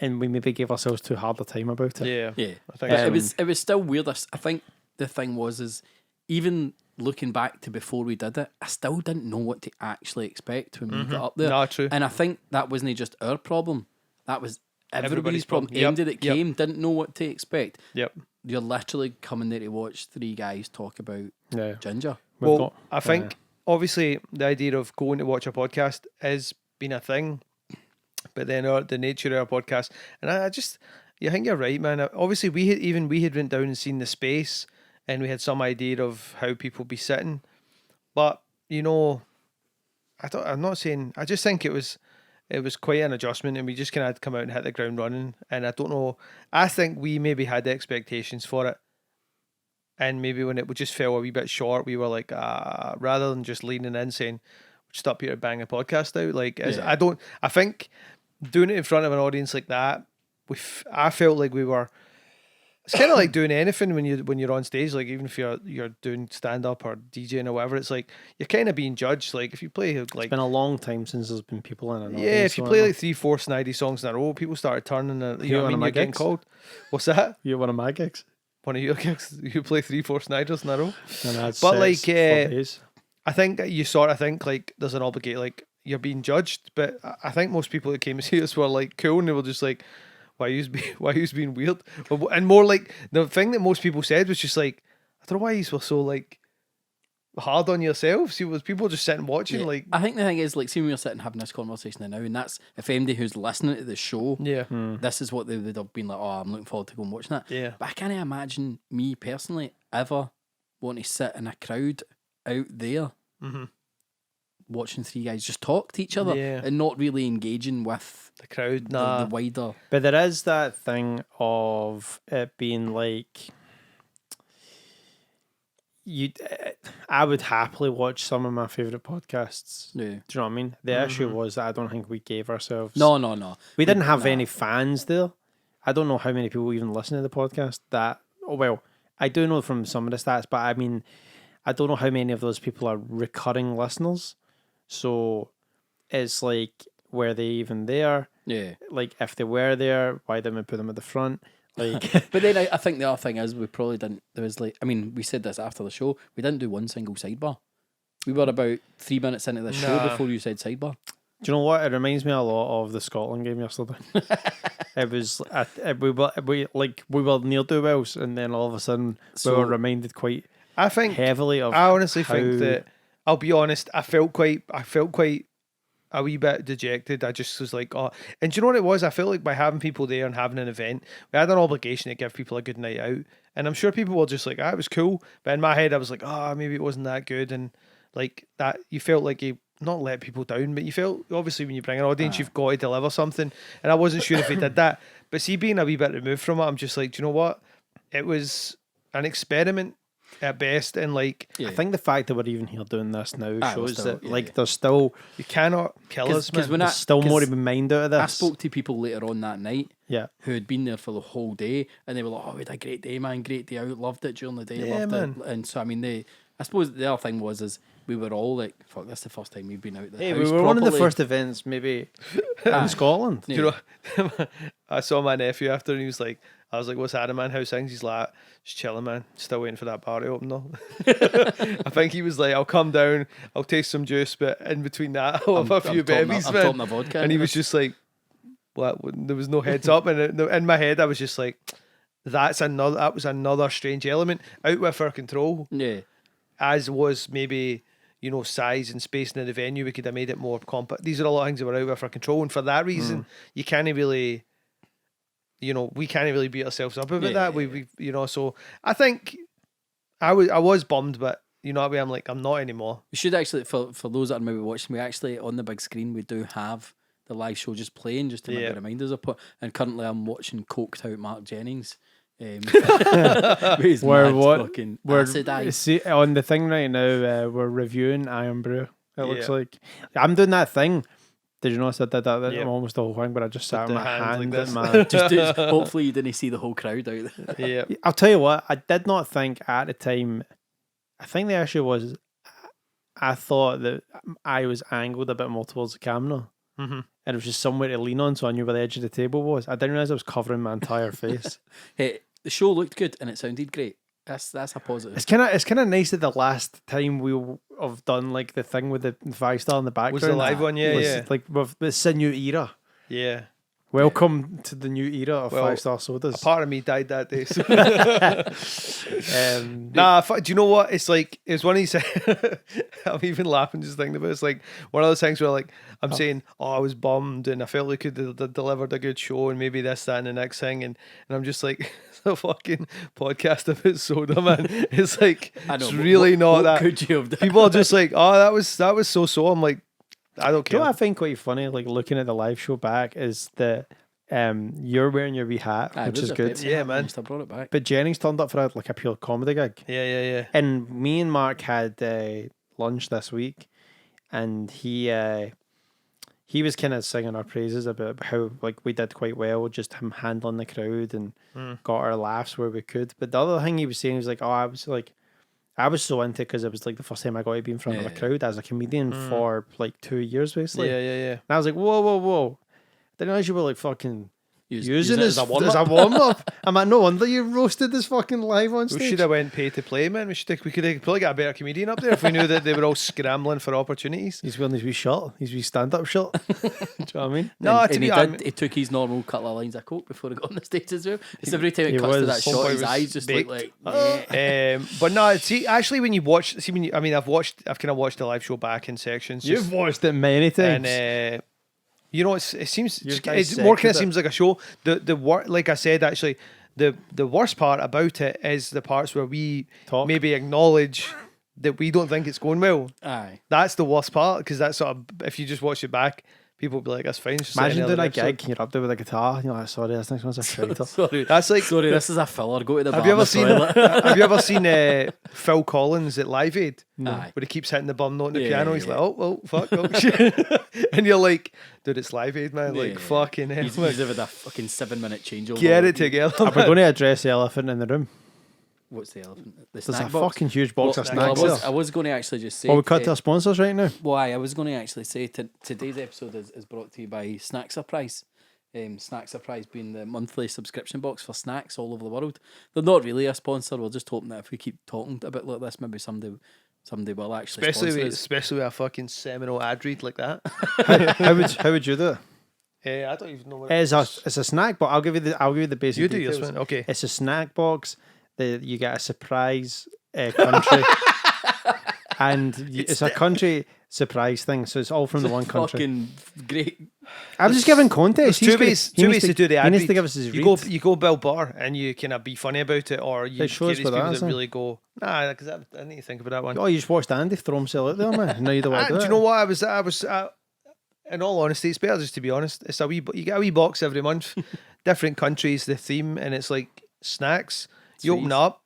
and we maybe gave ourselves too hard a time about it. Yeah, Yeah, I think but so. it was still weird. I think the thing is even looking back to before we did it, I still didn't know what to actually expect when we got up there. Nah, true. And I think that wasn't just our problem; that was everybody's Everybody's problem. problem. Yep, Anybody that yep. came didn't know what to expect. Yep. You're literally coming there to watch three guys talk about Yeah. ginger. We've Well, got- I think obviously the idea of going to watch a podcast has been a thing, but then the nature of our podcast, and I think you're right, man. Obviously, we had went down and seen the space, and we had some idea of how people be sitting, but I'm not saying. I just think it was quite an adjustment, and we just kind of had to come out and hit the ground running. And I don't know. I think we maybe had expectations for it. And maybe when it just fell a wee bit short, we were like, rather than just leaning in saying, just up here to bang a podcast out. Like, I think doing it in front of an audience like that, I felt like we were. It's kind of like doing anything when you're on stage. Like even if you're doing stand up or DJing or whatever, it's like you're kind of being judged. Like if you play like It's been a long time since there's been people in an yeah, audience, if you so play I like 3-4 snidey songs in a row, people started turning. You You know what I one mean? of my You're getting gigs? called. What's that? you're one of my gigs. One of your gigs? You play 3-4 sniders in a row? And I had But, sets like, for days. I think you sort of think like there's an obligate, like you're being judged, but I think most people that came to see us were like cool, and they were just like, why you being weird? And more like the thing that most people said was just like, I don't know why you were so like hard on yourselves. See, was people just sitting watching Yeah. like I think the thing is, like, see, when we're sitting having this conversation now, and that's if anybody who's listening to the show, yeah, this is what they would have been like. Oh, I'm looking forward to going watching that. yeah. But I can't imagine me personally ever wanting to sit in a crowd out there watching three guys just talk to each other Yeah. and not really engaging with The crowd, the nah. wider. But there is that thing of it being like I would happily watch some of my favorite podcasts. Yeah. Do you know what I mean? The issue was that I don't think we gave ourselves. No. we didn't have nah. any fans there. I don't know how many people even listen to the podcast. I do know from some of the stats, but I mean, I don't know how many of those people are recurring listeners. So it's like, were they even there? Yeah. Like, if they were there, why didn't we put them at the front? Like, But then I think the other thing is we probably didn't. There was like, I mean, we said this after the show. We didn't do one single sidebar. We were about 3 minutes into the show Nah. before you said sidebar. do you know what? It reminds me a lot of the Scotland game yesterday. It was we were near do wells, and then all of a sudden we So- were reminded quite I think heavily of. I honestly how- think that I'll be honest. I felt quite a wee bit dejected. I just was like, oh, and do you know what it was? I felt like by having people there and having an event, we had an obligation to give people a good night out. And I'm sure people were just like, it was cool. But in my head, I was like, maybe it wasn't that good. And like that, you felt like you not let people down, but you felt obviously when you bring an audience, you've got to deliver something. And I wasn't sure if we did that. But see, being a wee bit removed from it, I'm just like, do you know what? It was an experiment. at best, and like Yeah. I think the fact that we're even here doing this now Aye, we're shows still- that yeah, like yeah. there's still you cannot kill us, man. when there's still more to be mined out of this. I spoke to people later on that night Yeah. who had been there for the whole day, and they were like, "Oh, we had a great day, man! Great day out, loved it during the day, Yeah, loved man. it." And so, I mean, I suppose the other thing was we were all like, "Fuck, this is the first time we've been out the Hey, house we were one of the properly." first events maybe in Scotland. Yeah. You know, I saw my nephew after, and he was like, I was like, "What's happening, man? How's things?" He's like, "Just chilling, man. Still waiting for that bar to open though." I think he was like, "I'll come down, I'll taste some juice, but in between that, I'll have a few babies, I'm man." talking my vodka. And he was just like, "What?" There was no heads up, and in my head, I was just like, that was another strange element out with our control, yeah. as was maybe, you know, size and spacing of the venue. We could have made it more compact. These are a lot of things that were out of our control, and for that reason, you can't really, you know, we can't really beat ourselves up about that. We you know, so I think I was bummed, but you know what I mean? I'm like, I'm not anymore. We should actually, for those that are maybe watching, we actually on the big screen we do have the live show just playing, just to maybe remind us of it. And currently I'm watching coked out Mark Jennings. With his mad fucking acid eyes. See, on the thing right now, we're reviewing Iron Brew. It looks Yeah. like I'm doing that thing. Did you notice I did that? Yeah. Almost the whole thing, but I just sat the on my hands like hand, this. man. just hopefully you didn't see the whole crowd out there. Yeah. I'll tell you what, I did not think at the time. I think the issue was, I thought that I was angled a bit more towards the camera, and it was just somewhere to lean on, so I knew where the edge of the table was. I didn't realize I was covering my entire face. Hey, the show looked good and it sounded great. That's a positive. It's kind of nice that the last time we have done like the thing with the 5-star in the background Was the live one? Yeah, was yeah. like it's a new era. Yeah. Welcome to the new era of Well, 5-star sodas. A part of me died that day. So. Um, Do you know what? It's like, it's one of these. I'm even laughing just thinking about it. It's like one of those things where like I'm saying, "Oh, I was bummed and I felt we could have delivered a good show and maybe this, that, and the next thing," and I'm just like, it's a fucking podcast about soda, man. It's like, I know, it's but really not what that. could you have done? People are just like, "Oh, that was so." I'm like, I don't do you know care. what I find quite funny, like looking at the live show back, is that you're wearing your wee hat, Aye, which it was is a good. bit- Yeah, man. I brought it back. But Jennings turned up for a pure comedy gig. Yeah. And me and Mark had lunch this week, and he was kind of singing our praises about how like we did quite well, just him handling the crowd and got our laughs where we could. But the other thing he was saying was like, "Oh, I was so into it because it was like the first time I got to be in front of a Yeah. crowd as a comedian for like 2 years basically." Yeah. And I was like, whoa. Didn't realize you were like fucking using it it as a warm up. I'm like, no wonder you roasted this fucking live on We stage. should have went pay to play, man. We could have probably got a better comedian up there if we knew that they were all scrambling for opportunities. He's wearing his wee shirt, his wee stand-up shirt. Do you know what I mean? No, and to be he honest, he took his normal couple of lines of coke before he got on the stage as well. It's every time he it cuts to was- that shot, Homeboy his was eyes just baked. look like. but no, see, actually, when you watch, I've kind of watched the live show back in sections. You've watched it many times. and you know, it seems You've it's more kind dissected of it. seems like a show. Like I said, actually, the worst part about it is the parts where we Talk. maybe acknowledge that we don't think it's going well. Aye. That's the worst part, because that's sort of, if you just watch it back, people will be like, "That's fine." it's just like Imagine any doing a other episode." gig, you're up there with a guitar, and you're like, sorry, this next one's a traitor. Sorry, That's like, sorry. This is a filler. Go to the bar. have you ever in the seen? toilet. Have you ever seen Phil Collins at Limeade? Aye. Where he keeps hitting the bum note on the Yeah, piano. He's yeah. like, oh, fuck, oh, shit. And you're like, dude, it's Limeade, man. Like, Yeah. fucking hell, He's man. with a fucking 7-minute changeover. Get it together. We're going to address the elephant in the room. What's the elephant? The There's snack a box? fucking huge box of Well, snacks I was going to actually just say. Well, we cut to our sponsors right now. Why I was going to actually say today's episode is brought to you by Snack Surprise. Snack Surprise being the monthly subscription box for snacks all over the world. They're not really a sponsor. We're just hoping that if we keep talking a bit like this, maybe someday will actually sponsor us. Especially with a fucking seminal ad read like that. How would you do it? I don't even know what It's a snack box. I'll give you the basic You do details. yours, man. Okay. It's a snack box that you get a surprise country, and it's a country surprise thing. So it's all from the one country. Fucking great. I'm just giving context. There's two ways to do the ad He needs read. to give us his you read. you go Bill Burr and you kind of be funny about it, or you They get show us these with people that, that isn't it? really go, nah, because I need to think about that one. Oh, you just watched Andy throw himself out there, man. Now you don't want to Do do you it. know what I was in all honesty, it's better just to be honest. It's you get a wee box every month, different countries, the theme, and it's like snacks. You open Sweet. up,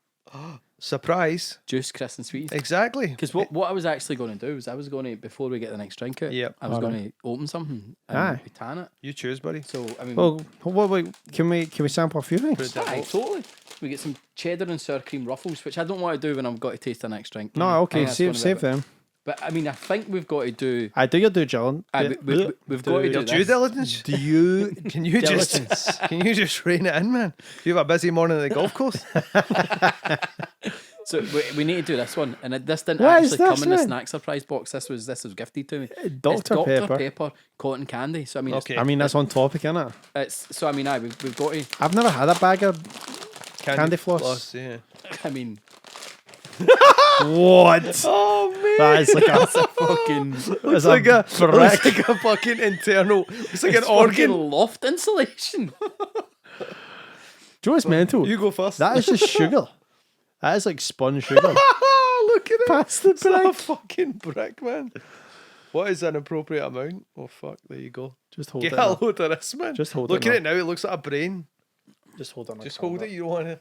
surprise. Juice, crisp, and sweet. Exactly. Because what I was actually going to do is I was going to, before we get the next drink out, Yep. I was going to open something and we tan it. You choose, buddy. So I mean, Well, wait, can we sample a few things? aye, totally. We get some cheddar and sour cream ruffles, which I don't want to do when I've got to taste the next drink. No, I okay, think that's gonna save be a bit- them. But I mean, I think we've got to do. I do your due diligence. We've got to do Your due this. diligence. Do you? Can you just rein it in, man? You have a busy morning at the golf course. So we need to do this one, and this didn't What is actually come this, in the man? snack surprise box. This was gifted to me. It's Dr. Pepper. Pepper cotton candy. So I mean, Okay. I mean, that's on topic, isn't it? it's so I mean, we've got to. I've never had a bag of candy floss. Yeah. I mean, What? Oh man. That is like a fucking it's like a brick. looks like a fucking internal. It's like an organ. fucking loft insulation. Do you know what's mental? You go first. That is just sugar. That is like spun sugar. Look at it. Past the It's not a brick. fucking brick, man. What is an appropriate amount? Oh fuck! There you go. Just hold Get it. a now. load of this, man. Just hold Look it at now. it now. It looks like a brain. Just hold it. Just hold it. You don't want to.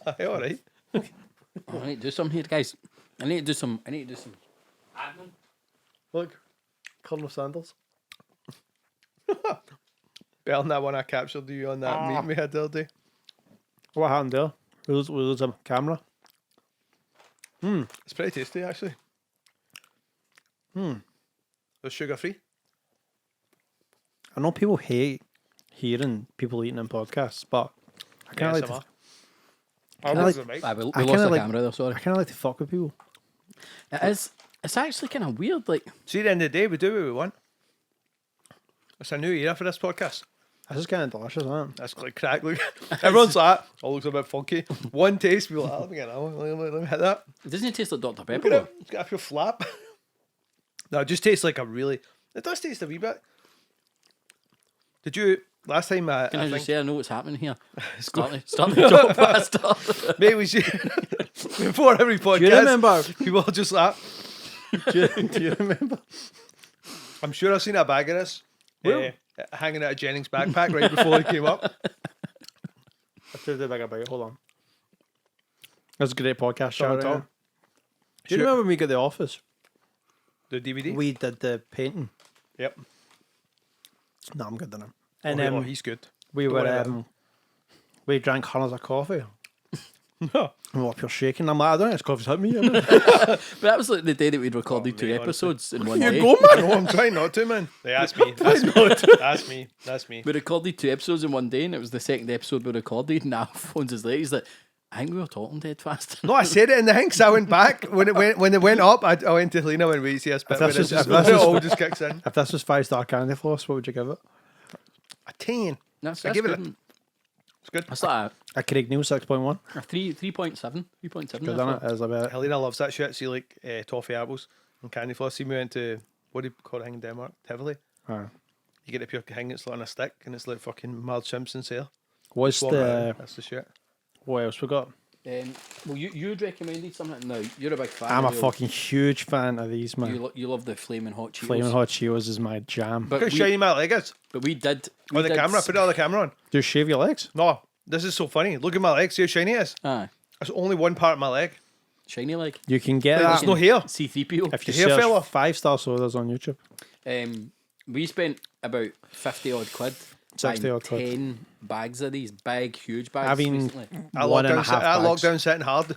Aye, all right. I need to do some here, guys. I need to do some. admin. Look, Colonel Sanders. Better than that one I captured you on that meeting we had the other day. What happened there? We lose a camera. It's pretty tasty, actually. It's sugar free. I know people hate hearing people eating in podcasts, but I kind of like to. I like- the mic. Aye, we I lost kinda the like- camera there. Sorry. I kind of like to fuck with people. It is. It's actually kind of weird. Like See, at the end of the day, we do what we want. It's a new era for this podcast. This is kind of delicious, isn't it? That's like crack. Look, everyone's like, oh, looks a bit funky. One taste, we're like, oh, let me get that one. Let me hit that. doesn't it taste like Dr Look Pepper? at though? it. It's got a pure flap. No, it just tastes like a really. It does taste a wee bit. Did you last time? Can I think, just say I know what's happening here? It's good. Starting to drop faster. Mate, we should before every podcast. Do you remember? People are just like, do you remember? I'm sure I've seen a bag of this hanging out of Jennings' backpack right before he came up. I told you about it. Hold on. That's a great podcast. Shout Shout out. out. Do you remember when we got the office? The DVD. We did the painting. Yep. No, I'm good at it. And And then he's good. we don't were worry about we drank hundreds of coffee. No. I'm up here shaking. I'm like, I don't think this coffee's hit me. But that was like the day that we'd recorded two mate, episodes in one You day. go, man. No, I'm trying not to, man. Hey, that's me. That's me. That's me. That's me. We recorded two episodes in one day, and it was the second episode we recorded. And Al phones us late. He's like, I think we were talking dead fast. No, I said it in the thing, so I went back. When it went up, I went to Helena when we see us bit. that's When just- it if all just kicks in. If this was 5-star candy floss, what would you give it? A 10. That's I give it good. It's good. That's like A Craig Neal 6.1. a 3.7. 3.7. Good on it. Is a bit. Helena loves that shit. See, like toffee apples and candy floss. See, we went to what do you call it in Denmark? Tivoli. Aye. You get a pure thing. It's like on a stick, and it's like fucking Marge Simpson's hair. What's Swap it the out. That's the shit. what else we got? Well, you'd recommended something. No, you're a big fan. I'm a of the- fucking huge fan of these, man. You love the flaming hot Cheetos. Flaming Hot Cheetos is my jam. But Look how we, shiny my leg is. but we did. We On the did camera. Put it on the camera on. Do you shave your legs? No, this is so funny. Look at my leg. See how shiny it is? Aye, It's only one part of my leg. shiny like. You can get There's that no hair. C3PO. if you the hair search fella. 5-star sodas on YouTube. We spent about 50 odd quid. 60 buying odd quid. 10 bags of these big, huge bags. I mean, recently. That One and a lockdown, half that bags. lockdown sitting hard.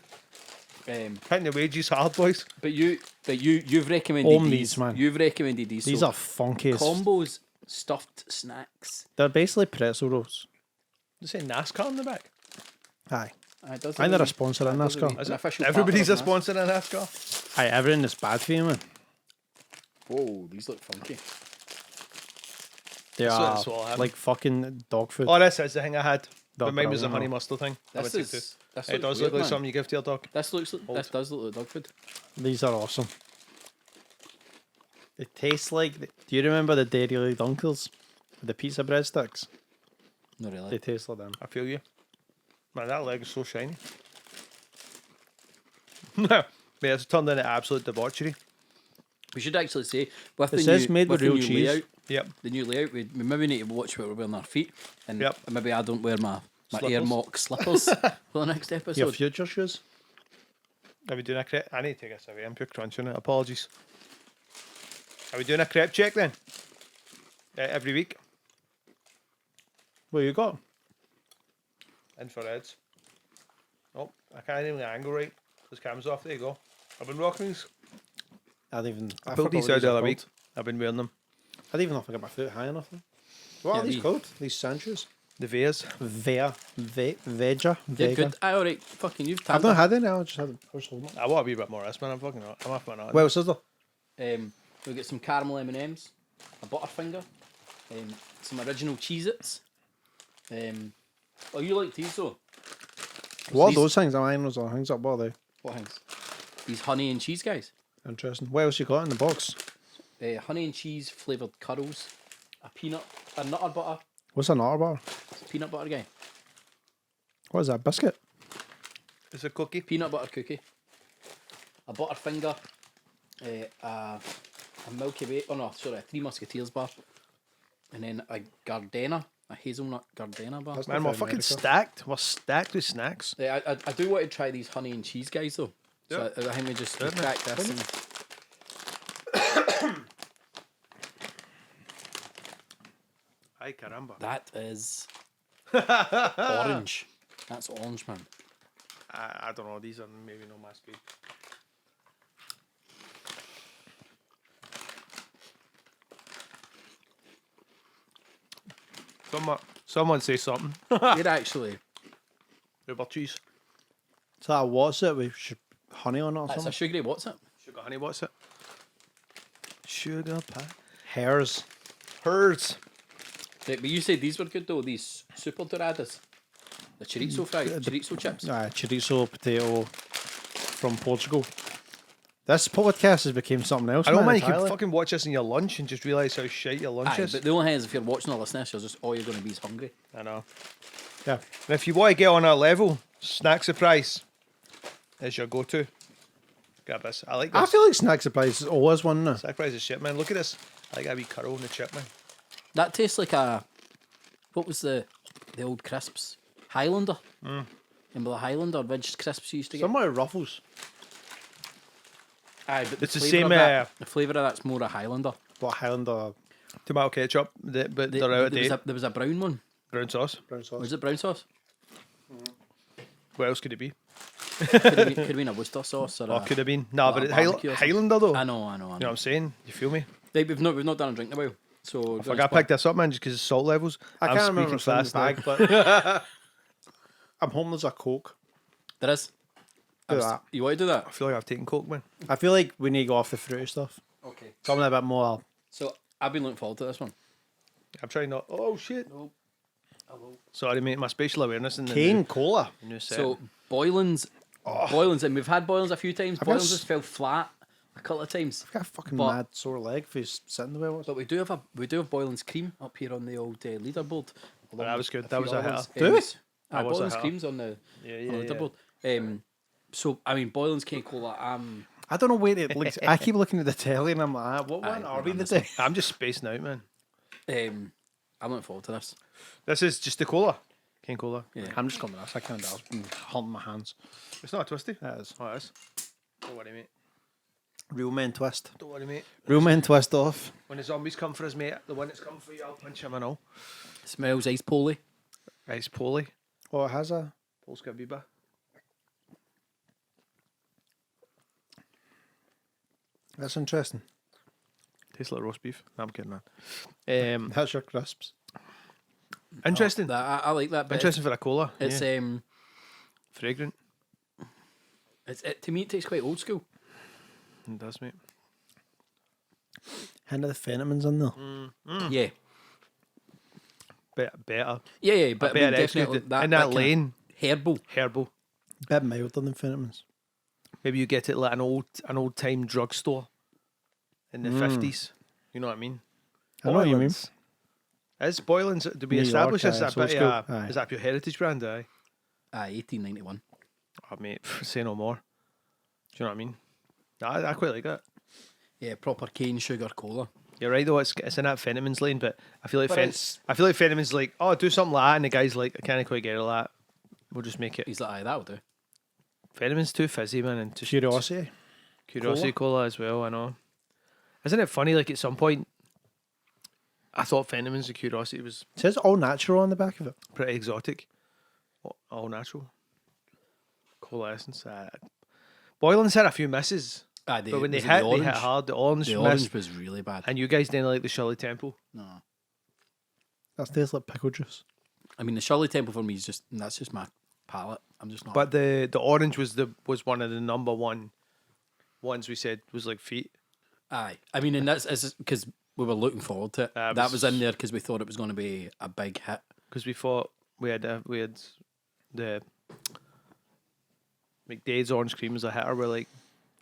Um, Hitting the wages hard, boys. but you've recommended Own these. these, man. You've recommended these. These so are funky as combos, stuffed snacks. They're basically pretzel rolls. Does it say NASCAR on the back? Aye. It does I think they're a look- sponsor in it does look NASCAR. an official Everybody's a partner of sponsor in NASCAR. Aye, everything is bad for you, man. Whoa, these look funky. They That's what- are that's what I'll have. like fucking dog food. Oh, this is the thing I had. Dog But mine was the brown, honey no. mustard thing. I This went to is. This it looks does weird, look like man. something you give to your dog. This does look like dog food. These are awesome. They taste like. Do you remember the Dairy Dunkers? The pizza breadsticks? Not really. They taste like them. I feel you. Man, that leg is so shiny. No. Mate, it's turned into absolute debauchery. We should actually say with It the says new, made with the real new cheese. layout, Yep. the new layout, we maybe need to watch what we're wearing on our feet, and Yep. maybe I don't wear my My Slippers. Air Mock slippers for the next Your episode. future shoes. Are we doing a crepe? I need to take this away. I'm pure crunching it. Apologies. Are we doing a crepe check then? Every week? What you got? Infrareds. Oh, I can't even angle right. This camera's off. There you go. I've been rocking these. I don't even. I pulled these out the other week. I've been wearing them. I don't even know if I got my foot high enough. What Yeah, are these we- called? These sand shoes? The Veas. Veja. They're good. Alright, fucking you've I've tanned not had any. I just had them. I was holding them. I want a wee bit more of this, man. I'm fucking not. I'm off my nut. Well, sister. We get some caramel M&Ms, a Butterfinger, some original Cheez-Its. Oh, you like these though? What are these- those things? Am I those things up? What are they? What things? These honey and cheese guys. Interesting. What else you got in the box? Honey and cheese flavoured curls, a nutter butter, What's an otter bar? it's a peanut butter guy, What is that? Biscuit? It's a cookie. peanut butter cookie, a Butterfinger, a Milky Way, a Three Musketeers bar, and then a Gardena, a hazelnut Gardena bar. That's Man, not we're very fucking America. stacked. We're stacked with snacks. I do want to try these honey and cheese guys though. So Yeah. I think we just Yeah, crack this. And, Ay, caramba. that is orange. That's orange, man. I don't know. These are maybe not my speed. Someone say something. They're actually, Rubber cheese. So what's it with honey on it or that's a something? sugary, what's it? Sugar honey, what's it? Sugar pie. Hairs. Hers. Right, but you said these were good though, these super doradas. The chorizo fries, chorizo chips. Chorizo potato from Portugal. This podcast has become something else. I don't mind you entirely. can fucking watch this in your lunch and just realise how shite your lunch Aye, is. but the only thing is if you're watching or listening, you're just all you're going to be is hungry. I know. Yeah. And if you want to get on our level, Snack Surprise is your go-to. Grab this. I like this. I feel like Snack Surprise is always one now. Snack Surprise is shit, man. Look at this. I like that wee curl in the chip, man. That tastes like a, what was the old crisps? Highlander. Remember the Highlander Ridge crisps you used to get? Somewhere Ruffles. Aye, but It's the flavour same, of that, the flavour of that's more a Highlander. What Highlander Tomato ketchup, but they're out of date. There was a brown one. Brown sauce. brown sauce? Was it brown sauce? What else could it be? Could have been a Worcester sauce or Or a, could have been. Nah, or but a it's barbecue or something. Highlander though. I know. You know what I'm saying? You feel me? Like, we've not done a drink in a while. So I got to pick this up, man, just because of salt levels. I I'm can't remember speaking what's in the fast now. bag, but I'm home. There's a Coke. There is. Do that. You want to do that? I feel like I've taken coke, man. I feel like we need to go off the fruity stuff. Okay. Something a bit more. So I've been looking forward to this one. I'm trying not. Oh shit! Nope. Hello. Sorry, mate. My spatial awareness in the Cane cola. new set. So Boylan's, and we've had Boylan's a few times. got Boylan's s- just fell flat a couple of times. I've got a fucking But- mad sore leg for sitting the way I was. But we do have Boylan's cream up here on the old leaderboard. along that was with good. a That few was a other hitter. ones. Do we? Aye, was a Boylan's hitter. cream's on the Yeah, on the leaderboard. So I mean, Boylan's cane cola. I don't know where it looks. I keep looking at the telly and I'm like, what one Aye, are we I'm today? I'm just spacing out, man. I'm looking forward to this. This is just the cola. Cane cola. Yeah. I'm just coming. I can't. I've been hunting my hands. It's not a twisty. That is Oh, it is. Don't worry, mate. real men twist. Don't worry, mate. Real men twist off. When the zombies come for us, mate, the one that's come for you, I'll punch him and all. Smells ice poly. Ice Polly. Oh, it has a. Polska Biba. That's interesting. Tastes like roast beef. No, I'm kidding, man. That's your crisps. Interesting. I like that. But Interesting for a cola. It's yeah. Fragrant. To me it tastes quite old school. It does, mate. Hint of the Fentimans in there. Yeah. Better. Yeah, but I mean, Better definitely executed. In that kinda lane. herbal. Herbal. Bit milder than Fentimans. Maybe you get it like an old time drugstore in the 50s. You know what I mean? I know what you mean. Boylan's. Is Boylan's, do we New establish York, this? aye, Is it's old that, school. Aye. is that your heritage brand? Aye. 1891. Oh, mate, say no more. Do you know what I mean? I quite like that. Yeah, proper cane sugar cola. You're right though. It's in that Fenneman's lane, but I feel like But it's- I feel like Fenneman's like, oh, do something like that, and the guy's like, I can't quite get all that. We'll just make it. He's like, aye, that'll do. Fenneman's too fizzy, man, and just Curiosity. cola as well. I know. Isn't it funny? Like at some point, I thought Fenneman's and Curiosity was It says all natural on the back of it. pretty exotic. All natural. Cola essence. Boylan's had a few misses, Aye, but when they was it hit, the they hit orange? hard. The orange, The missed, orange was really bad. and you guys didn't like the Shirley Temple. No. That tastes like pickle juice. I mean, the Shirley Temple for me is that's just my palate. I'm just not. But the orange was one of the number one ones we said was like feet. aye. I mean, and that's because we were looking forward to it. That was in there because we thought it was going to be a big hit. Because we thought we had the McDade's orange cream as a hitter. We're like,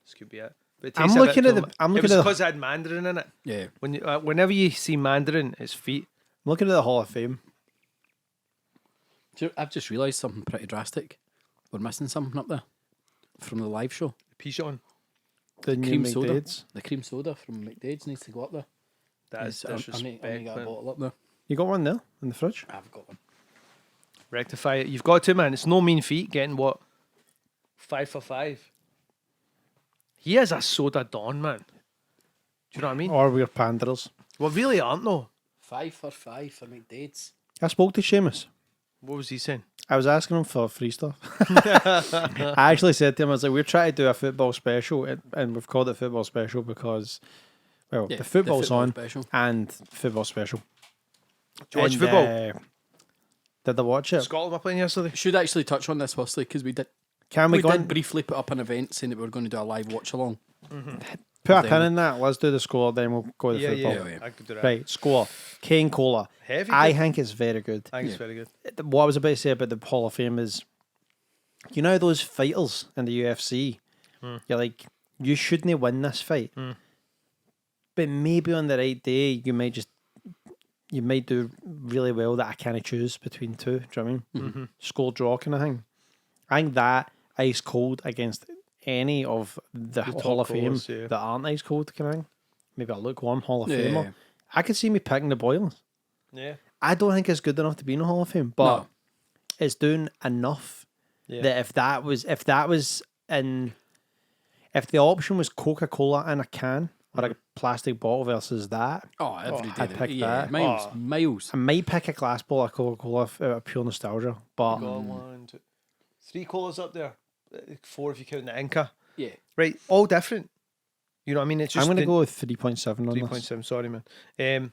this could be it. But it I'm tasted a bit looking at too the- mu- I'm it looking was at the- because it had mandarin in it. Yeah. Whenever you see mandarin, it's feet. I'm looking at the Hall of Fame. So I've just realised something pretty drastic. We're missing something up there from the live show. Pichon. The new Cream soda. McDade's. The cream soda from McDade's needs to go up there. That is I need disrespect. to get a man. bottle up there. You got one there in the fridge? I've got one. Rectify it. You've got to, man. It's no mean feat getting what? 5 for 5. He is a soda don, man. Do you know what I mean? Or we're panders. Well, really aren't though. 5 for 5 for McDade's. I spoke to Seamus. What was he saying? I was asking him for free stuff. I actually said to him, I was like, we're trying to do a football special, and we've called it football special because, well, Yeah, the football's football on special. and football special. Do you watch And, football? Did I watch it? Scotland were playing yesterday. Should actually touch on this firstly because we did. Can we We go did on, briefly put up an event saying that we were going to do a live watch along. put a then- pin in that? Let's do the score, then we'll go to the football. yeah. I could do that. Right, score. Cane Cola. Heavy. I good. think it's very good. I think it's very good. What I was about to say about the Hall of Fame is, you know those fighters in the UFC? You're like, you shouldn't win this fight. But maybe on the right day, you might do really well that I can't choose between two. Do you know what I mean? Score draw kind of thing. I think that ice cold against any of the Hall top of Fame colours, yeah. that aren't ice cold kind of thing. Maybe a lukewarm Hall of Yeah. Famer. I could see me picking the Boylans. Yeah. I don't think it's good enough to be in the Hall of Fame, but No. it's doing enough Yeah. that if the option was Coca-Cola in a can or a plastic bottle versus that, Oh, every day. I'd pick yeah, that. Miles. I might pick a glass bottle of Coca-Cola out of pure nostalgia. But Got 1, 2, 3 colas up there. 4 if you count the Inca. Yeah. Right, all different. You know what I mean? It's just I'm going to the- go with 3.7 on 3.7. this. Sorry, man.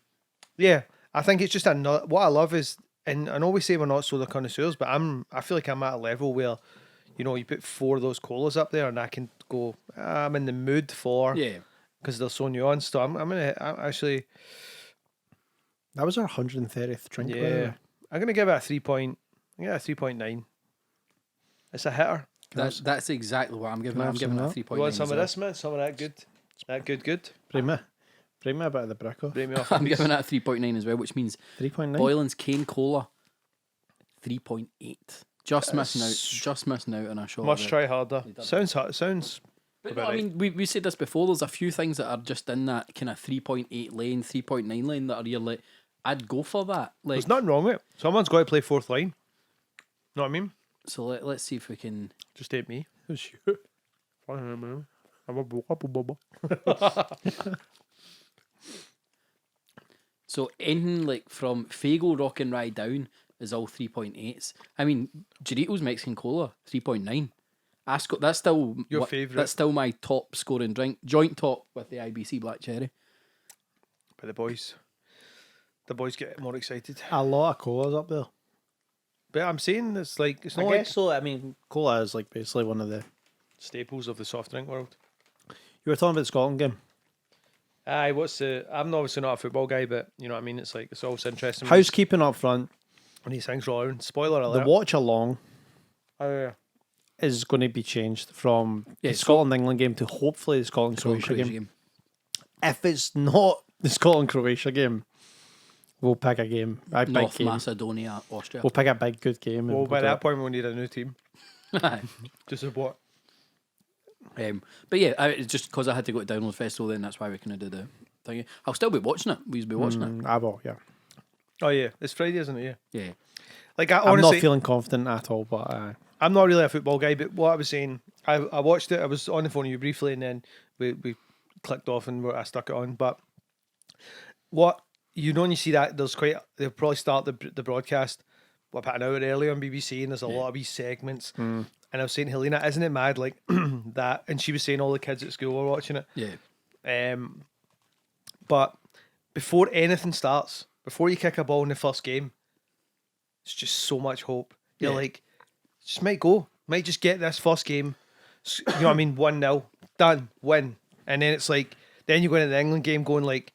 Yeah, I think it's just another. What I love is, and I know we say we're not soda connoisseurs, but I feel like I'm at a level where, you know, you put 4 of those colas up there, and I can go. I'm in the mood for Yeah. because they're so nuanced. So I'm actually That was our 130th drink. by the yeah. way. I'm gonna give it a 3.9. It's a hitter. That's exactly what I'm giving. Can I I'm have giving some it of a that? 3.9. You want some as of well. this, man? Some of that good. That good. Bring me a bit of the brick off. Break me off. I'm giving it a 3.9 as well, which means 3.9. Boylan's Cane Cola 3.8. Just missing out on a shot. Must of it. try harder. He did. Sounds hard. Sounds. But about no, I right. mean, we said this before. There's a few things that are just in that kind of 3.8 lane, 3.9 lane that are you're like, I'd go for that. Like, There's nothing wrong with it. Someone's got to play 4th line. Know what I mean? so let's see if we can. Just ain't me. Who's you? I'm a bubba. So anything like from Fago Rock and Ride Down is all 3.8s. I mean, Doritos Mexican Cola 3.9. That's still Your favourite. That's still my top scoring drink, joint top with the IBC Black Cherry. But the boys get more excited. A lot of colas up there. But I'm saying it's like it's I not guess like so. I mean, cola is like basically one of the. staples of the soft drink world. You were talking about the Scotland game. Aye, I'm obviously not a football guy, but you know what I mean. It's like it's always interesting. Housekeeping up front. when these things roll around. Spoiler alert. The watch along Oh yeah. is going to be changed from Yeah, the Scotland England game to hopefully the Scotland Croatia Croatia game. game. If it's not the Scotland Croatia game, we'll pick a game. A big North game. Macedonia, Austria. We'll pick a big good game. and Well, by do that it. point, we'll need a new team Aye. to support. But yeah, it's just because I had to go to Download Festival, then that's why we kind of did it. thing. I'll still be watching it. We'll be watching it. I will, yeah. Oh yeah, it's Friday, isn't it? Yeah. Yeah. Like I I'm honestly, not feeling confident at all, but I'm not really a football guy. But what I was saying, I watched it. I was on the phone with you briefly, and then we clicked off and I stuck it on. But what when you see that they'll probably start the broadcast about an hour early on BBC, and there's a lot of wee segments. And I was saying, Helena, isn't it mad like that? And she was saying all the kids at school were watching it. Yeah. But before anything starts, before you kick a ball in the first game, it's just so much hope. You're like, just might just get this first game. You know what I mean? 1-0, done, win. And then it's like, then you go into the England game going like,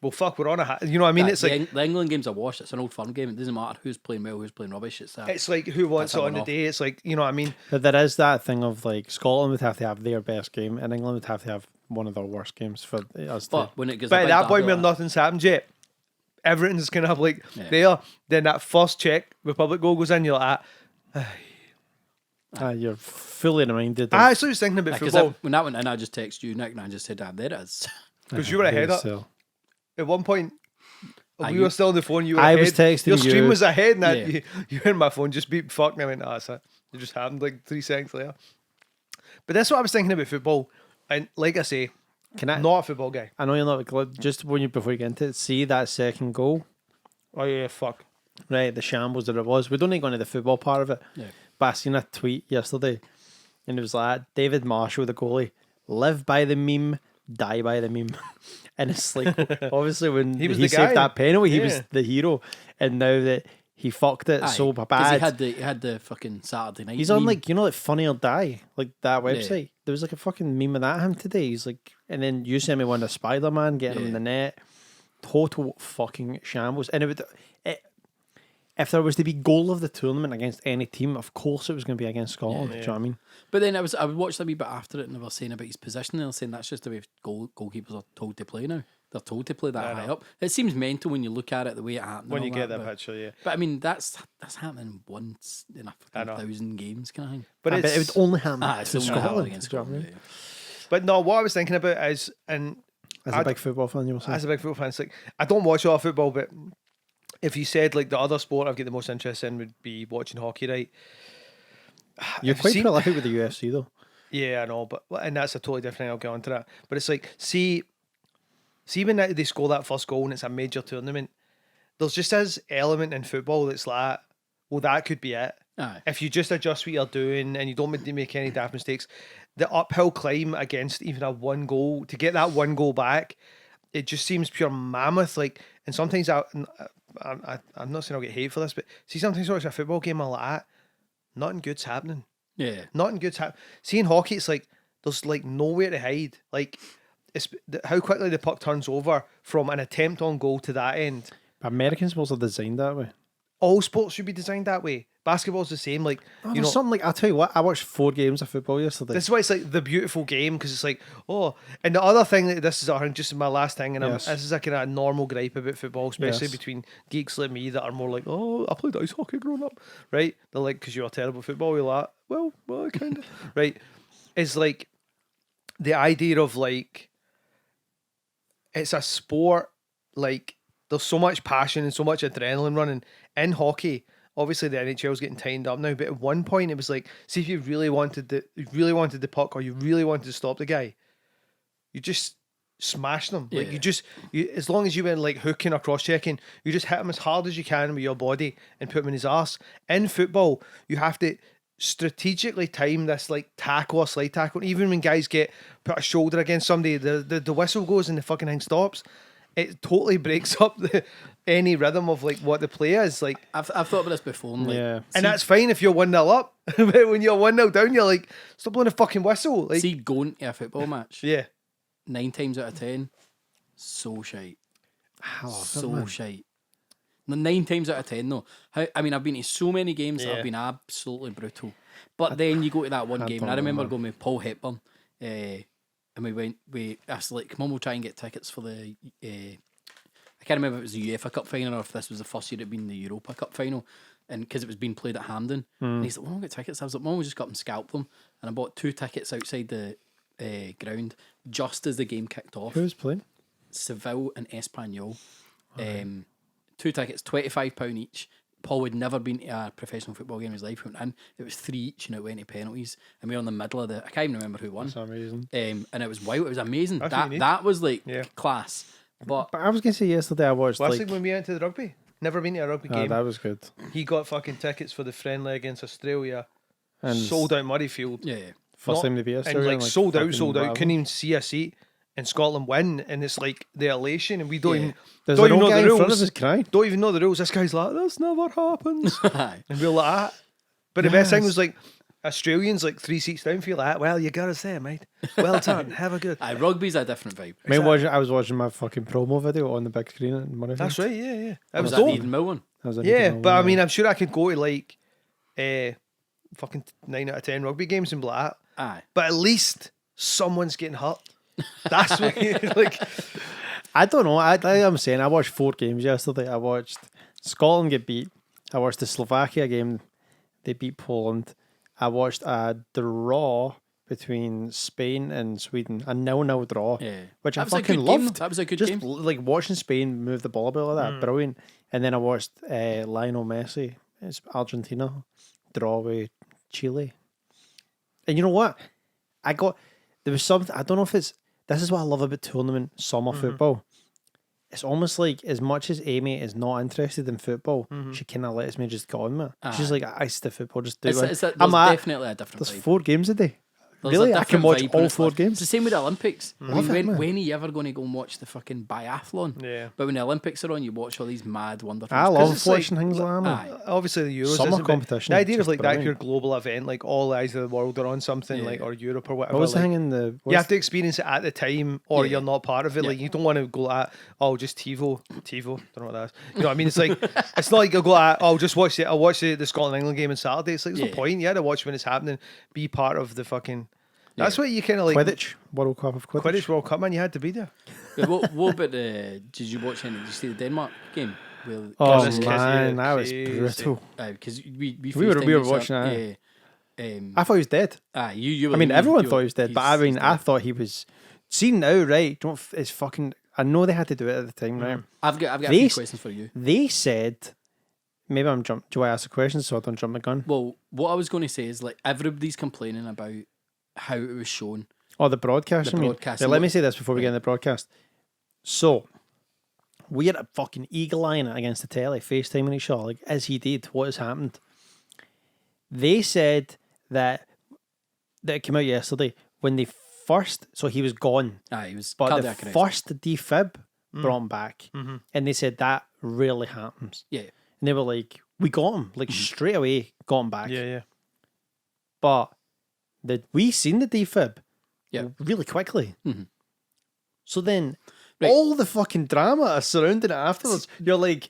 well, fuck, we're on a you know what I mean? It's like the England game's a wash. It's an old firm game. It doesn't matter who's playing well, who's playing rubbish. It's like who wants it on the day. It's like, you know what I mean? But there is that thing of like Scotland would have to have their best game, and England would have to have one of their worst games for us. But when it goes, but at that point where nothing's happened yet, everything's kind of like there. Then that first Czech Republic goal goes in. You're like, you're fully reminded. I actually was thinking about football when that went in. I just texted you, Nick, and I just said, "There it is." because you were ahead up. At one point, we were still on the phone. You were I ahead. was texting your stream you. was ahead, and you heard my phone just beep. Fuck, and I went, that's it. It just happened like 3 seconds later. But that's what I was thinking about football. And like I say, not a football guy. I know you're not. Just before you get into it, see that second goal. Oh yeah, fuck. Right, the shambles that it was. We don't need to go into the football part of it. Yeah. But I seen a tweet yesterday, and it was like David Marshall, the goalie, live by the meme, die by the meme. And it's like, obviously, when he saved that penalty, he was the hero. And now that he fucked it so bad. He had the fucking Saturday night. He's on like, like Funny or Die, like that website. There was like a fucking meme of that him today. He's like, and then you sent me one of Spider-Man getting him in the net. Total fucking shambles. And if there was to be goal of the tournament against any team, of course it was going to be against Scotland. Do you know what I mean? But then I would watch a wee bit after it, and they were saying about his position. They were saying that's just the way goalkeepers are told to play now. They're told to play that high up. It seems mental when you look at it the way it happened. When you get that picture, yeah. But I mean, that's happening once in a 1,000 games, kind of thing. But it would only happen to Scotland against Scotland. Yeah. But no, what I was thinking about is, and as a big football fan, you were saying. As a big football fan, it's like I don't watch a lot of football, but if you said like the other sport I've got the most interest in would be watching hockey, right? You're quite prolific with the UFC though. Yeah, I know, but and that's a totally different thing. I'll get onto that. But it's like, see when they score that first goal and it's a major tournament, there's just this element in football that's like, well, that could be it. Aye. If you just adjust what you're doing and you don't make any daft mistakes, the uphill climb against even a one goal, to get that one goal back, it just seems pure mammoth. Like, and sometimes I'm not saying I'll get hate for this, but see, sometimes I watch a football game like that, nothing good's happening. Yeah. Nothing good's happening. See, in hockey, it's like, there's like nowhere to hide. Like, it's how quickly the puck turns over from an attempt on goal to that end. American sports are designed that way. All sports should be designed that way. Basketball's the same. Like, you know, something like, I'll tell you what, I watched 4 games of football yesterday. this is why it's like the beautiful game, because it's like, oh, and the other thing that this is just my last thing, and Yes. this is a kind of normal gripe about football, especially Yes. between geeks like me that are more like, oh, I played ice hockey growing up, right? They're like, because you're a terrible football, you're like, well, kind of, right? It's like the idea of like, it's a sport, like there's so much passion and so much adrenaline running in hockey. Obviously, the NHL's getting tightened up now, but at one point it was like, see, if you really wanted the puck, or you really wanted to stop the guy, you just smash them. Yeah. Like you as long as you went like hooking or cross checking, you just hit him as hard as you can with your body and put him in his arse. In football, you have to strategically time this like tackle or slide tackle. Even when guys put a shoulder against somebody, the whistle goes and the fucking thing stops. It totally breaks up any rhythm of like what the play is. Like, I've thought about this before. And, like, Yeah. and that's fine if you're 1-0 up. But when you're 1-0 down, you're like, stop blowing a fucking whistle. Like, see, going to a football match, yeah. 9 times out of 10, so shite. So shite. No, 9 times out of 10, though. I mean, I've been to so many games that Yeah. have been absolutely brutal. But then you go to that one game, and I remember going with Paul Hepburn, and we asked, like, come on, we'll try and get tickets for the, I can't remember if it was the UEFA Cup final or if this was the first year it had been the Europa Cup final, and because it was being played at Hampden. And he's like, well, we'll get tickets. I was like, well, we just got them, scalp them. And I bought 2 tickets outside the ground just as the game kicked off. Who was playing? Seville and Espanyol. 2 tickets, £25 each. Paul had never been to a professional football game in his life. We went in, it was 3 each, and it went to penalties. And we were in the middle of I can't even remember who won. That's amazing. And it was wild. It was amazing. That's what you need. That was like Yeah. class. But But I was going to say yesterday I watched Last like... week when we went to the rugby, never been to a rugby Oh, game. that was good. He got fucking tickets for the friendly against Australia. And Sold out Murrayfield. yeah, first Not- time they beat us. And like sold out. whatever. Couldn't even see a seat. And Scotland win, and it's like the elation, and we don't Yeah. even There's don't an even old know guy the in front of rules. us crying. Don't even know the rules. This guy's like, this never happens. aye. And we're like, ah. But the best thing Yes. was like Australians like 3 seats down feel like, well, you got us there, mate. Well done. Have a good. Aye, rugby's a different vibe. I was watching my fucking promo video on the big screen in Murrayfield. That's right. Yeah, yeah. It Was was that the dope. Eden Mill one? That was a Yeah, Newton but I Hall, mean, I'm sure I could go to like fucking 9 out of 10 rugby games and be like, that. Aye. But at least someone's getting hurt. That's what like. I don't know. Like I'm saying, I watched 4 games yesterday. I watched Scotland get beat. I watched the Slovakia game. They beat Poland. I watched a draw between Spain and Sweden, a 0-0 draw, Yeah. which That I was a fucking good game, loved. though. That was a good Just game. like watching Spain move the ball a bit like that, brilliant. And then I watched Lionel Messi, it's Argentina, draw with Chile. And you know what? There was something, I don't know if it's, this is what I love about tournament summer football. It's almost like as much as Amy is not interested in football, she kind of lets me just go on with it. She's like, I still football, just do it. There's I'm like, definitely a different there's vibe. 4 games a day. There's Really? a I can different watch vibe when all it's 4 like- games? It's the same with the Olympics. Love it, man. When are you ever going to go and watch the fucking biathlon? Yeah. But when the Olympics are on, you watch all these mad, wonderful. I love it's like- watching things like that. Aye. Obviously, the Euros Summer isn't, but competition The is idea of just like that brilliant. your global event, like all eyes of the world are on something, Yeah. like or Europe or whatever. What was the like, thing in the... you what's- have to experience it at the time, or Yeah. you're not part of it. Like Yeah. you don't want to go at just TiVo. Don't know what that is. You know what I mean? It's like it's not like you'll go at just watch it. I'll watch the Scotland England game on Saturday. It's like there's no Yeah. point. You had to watch when it's happening. Be part of the fucking. That's what you kind of like. Quidditch, World Cup of Quidditch. Quidditch World Cup, man. You had to be there. But what about the? Did you watch any? Did you see the Denmark game? Well, Oh This kid's man, that was crazy. brutal. because we We were FaceTimed watching each other. that. Yeah. I thought he was dead. You. Were, I mean, you- everyone you thought were- he was dead, he's- but I mean, he's I dead. thought he was. See now, right? Don't. It's fucking. I know they had to do it at the time, right? I've got a They few s- questions for you. They said, maybe I'm jump. Do I ask a question so I don't jump the gun? Well, what I was going to say is like everybody's complaining about how it was shown. Oh, the broadcast. The I mean, broadcast. Now, let me say this before we get in the broadcast. So, we had a fucking eagle eyeing it against the telly, FaceTiming each other, like as he did. What has happened? They said that it came out yesterday when they first. So he was gone, He was but the cardiac arrest. first defib brought him back, and they said that rarely happens. Yeah. And they were like, "We got him, like straight away, got him back." Yeah. But we seen the defib, Yeah. really quickly. Mhm. So then, Right. all the fucking drama surrounding it afterwards, you're like,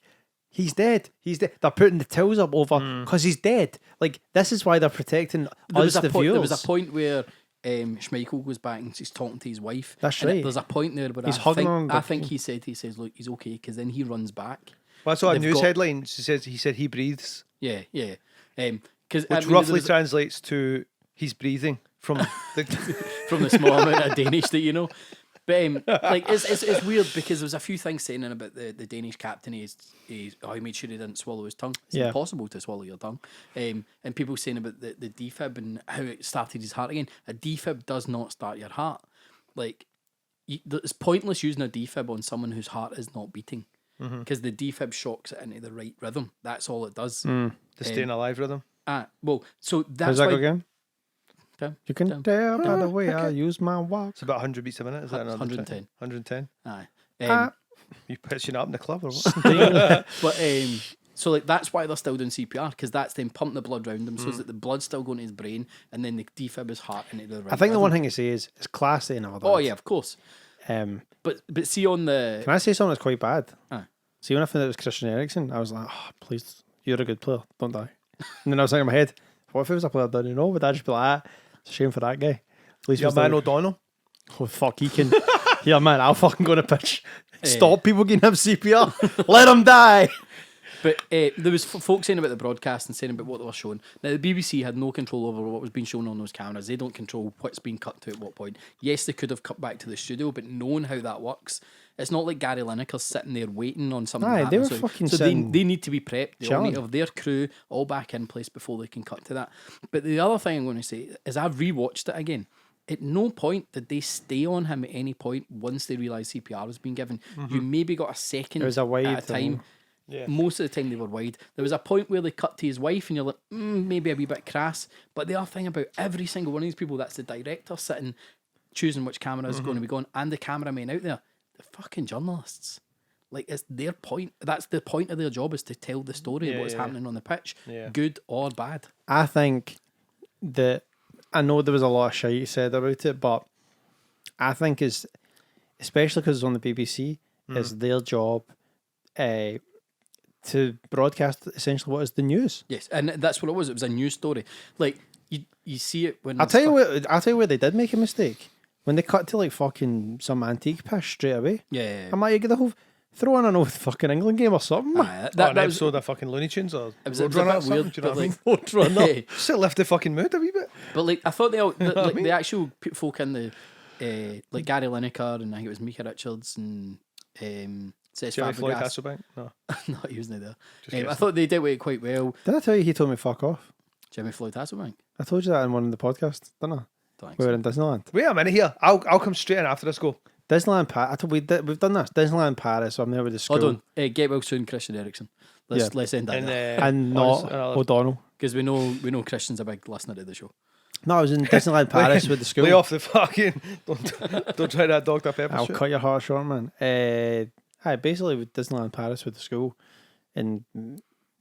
he's dead. He's dead. They're putting the towels up over because he's dead. Like this is why they're protecting There us, was, the there viewers. was a point where Schmeichel goes back and he's talking to his wife. That's and right. There's a point there where He's hugging her on the- I think he says, look, he's okay, because then he runs back. Well, I saw a They've news got- headline. He said he breathes, Yeah. Because which roughly translates to he's breathing from the. from the small amount of Danish that you know. But like it's weird because there was a few things saying in about the Danish captain. He made sure he didn't swallow his tongue. It's Yeah. impossible to swallow your tongue. And people saying about the defib and how it started his heart again. A defib does not start your heart. Like it's pointless using a defib on someone whose heart is not beating because the defib shocks it into the right rhythm. That's all it does. The staying alive rhythm. Well, so How's that's that why. go again? Okay. You can Down. tell by the way I use my watch. It's about 100 beats a minute. Is that another 110. 110. Aye. You pitching up in the club or what? But so like that's why they're still doing CPR because that's then pumping the blood round him so that the blood's still going to his brain and then the defib his heart into the right. I think the rhythm. one thing to say is it's class they never done. Oh yeah, of course. Can But see on the I say something that's quite bad? Aye. See, when I found out it was Christian Eriksen, I was like, oh, please, you're a good player, don't die. And then I was thinking in my head, what if it was a player I didn't know? Would I just be like, it's a shame for that guy. At least he Your was man like, O'Donnell. oh fuck, he can. Yeah, man, I'll fucking go to pitch. Stop people getting him CPR. Let him die. but there was folks saying about the broadcast and saying about what they were showing. Now the BBC had no control over what was being shown on those cameras. They don't control what's being cut to at what point. Yes, they could have cut back to the studio, but knowing how that works, It's not like Gary Lineker's sitting there waiting on something. Aye, to they happen. were So fucking they sitting need to be prepped. They all need chilling. to have their crew all back in place before they can cut to that. But the other thing I'm going to say is I've rewatched it again. At no point did they stay on him at any point once they realised CPR was being given. You maybe got a second It was a wide at a time. Yeah. Most of the time they were wide. There was a point where they cut to his wife and you're like, maybe a wee bit crass. But the other thing about every single one of these people, that's the director sitting, choosing which camera is going to be going, and the cameramen out there, the fucking journalists. Like, it's their point. That's the point of their job, is to tell the story of what's happening on the pitch, good or bad. I think that, I know there was a lot of shite said about it, but I think is, especially because it's on the BBC, is their job to broadcast essentially what is the news. Yes, and that's what it was. It was a news story. Like, you see it when... I'll tell you where they did make a mistake. When they cut to like fucking some antique pish straight away. Yeah. I might get the whole... Throw on an old fucking England game or something. That episode of fucking Looney Tunes or it was Roadrunner a or bit something, weird, do you know but what I mean? like... Roadrunner. Just to lift the fucking mood a wee bit. But like, I thought I mean? the actual folk in the like Gary Lineker, and I think it was Micah Richards and Cesc Jimmy Floyd Fabregas. Hasselbank? No. No, he wasn't there. Just I thought they did it quite well. Did I tell you he told me fuck off? Jimmy Floyd Hasselbank. I told you that in one of the podcasts, didn't I? Thanks. We were in Disneyland. Wait a minute here. I'll come straight in after this go. Disneyland Paris. I told we've done this. Disneyland Paris. So I'm there with the school. Hold on. Get well soon, Christian Eriksen. Let's end that And, there. And not O'Donnell. Because we know Christian's a big listener to the show. No, I was in Disneyland Paris with the school. Lay off the fucking... Don't try that Dr. Pepper I'll shit. cut your heart short, man. Hi, basically with Disneyland Paris with the school, and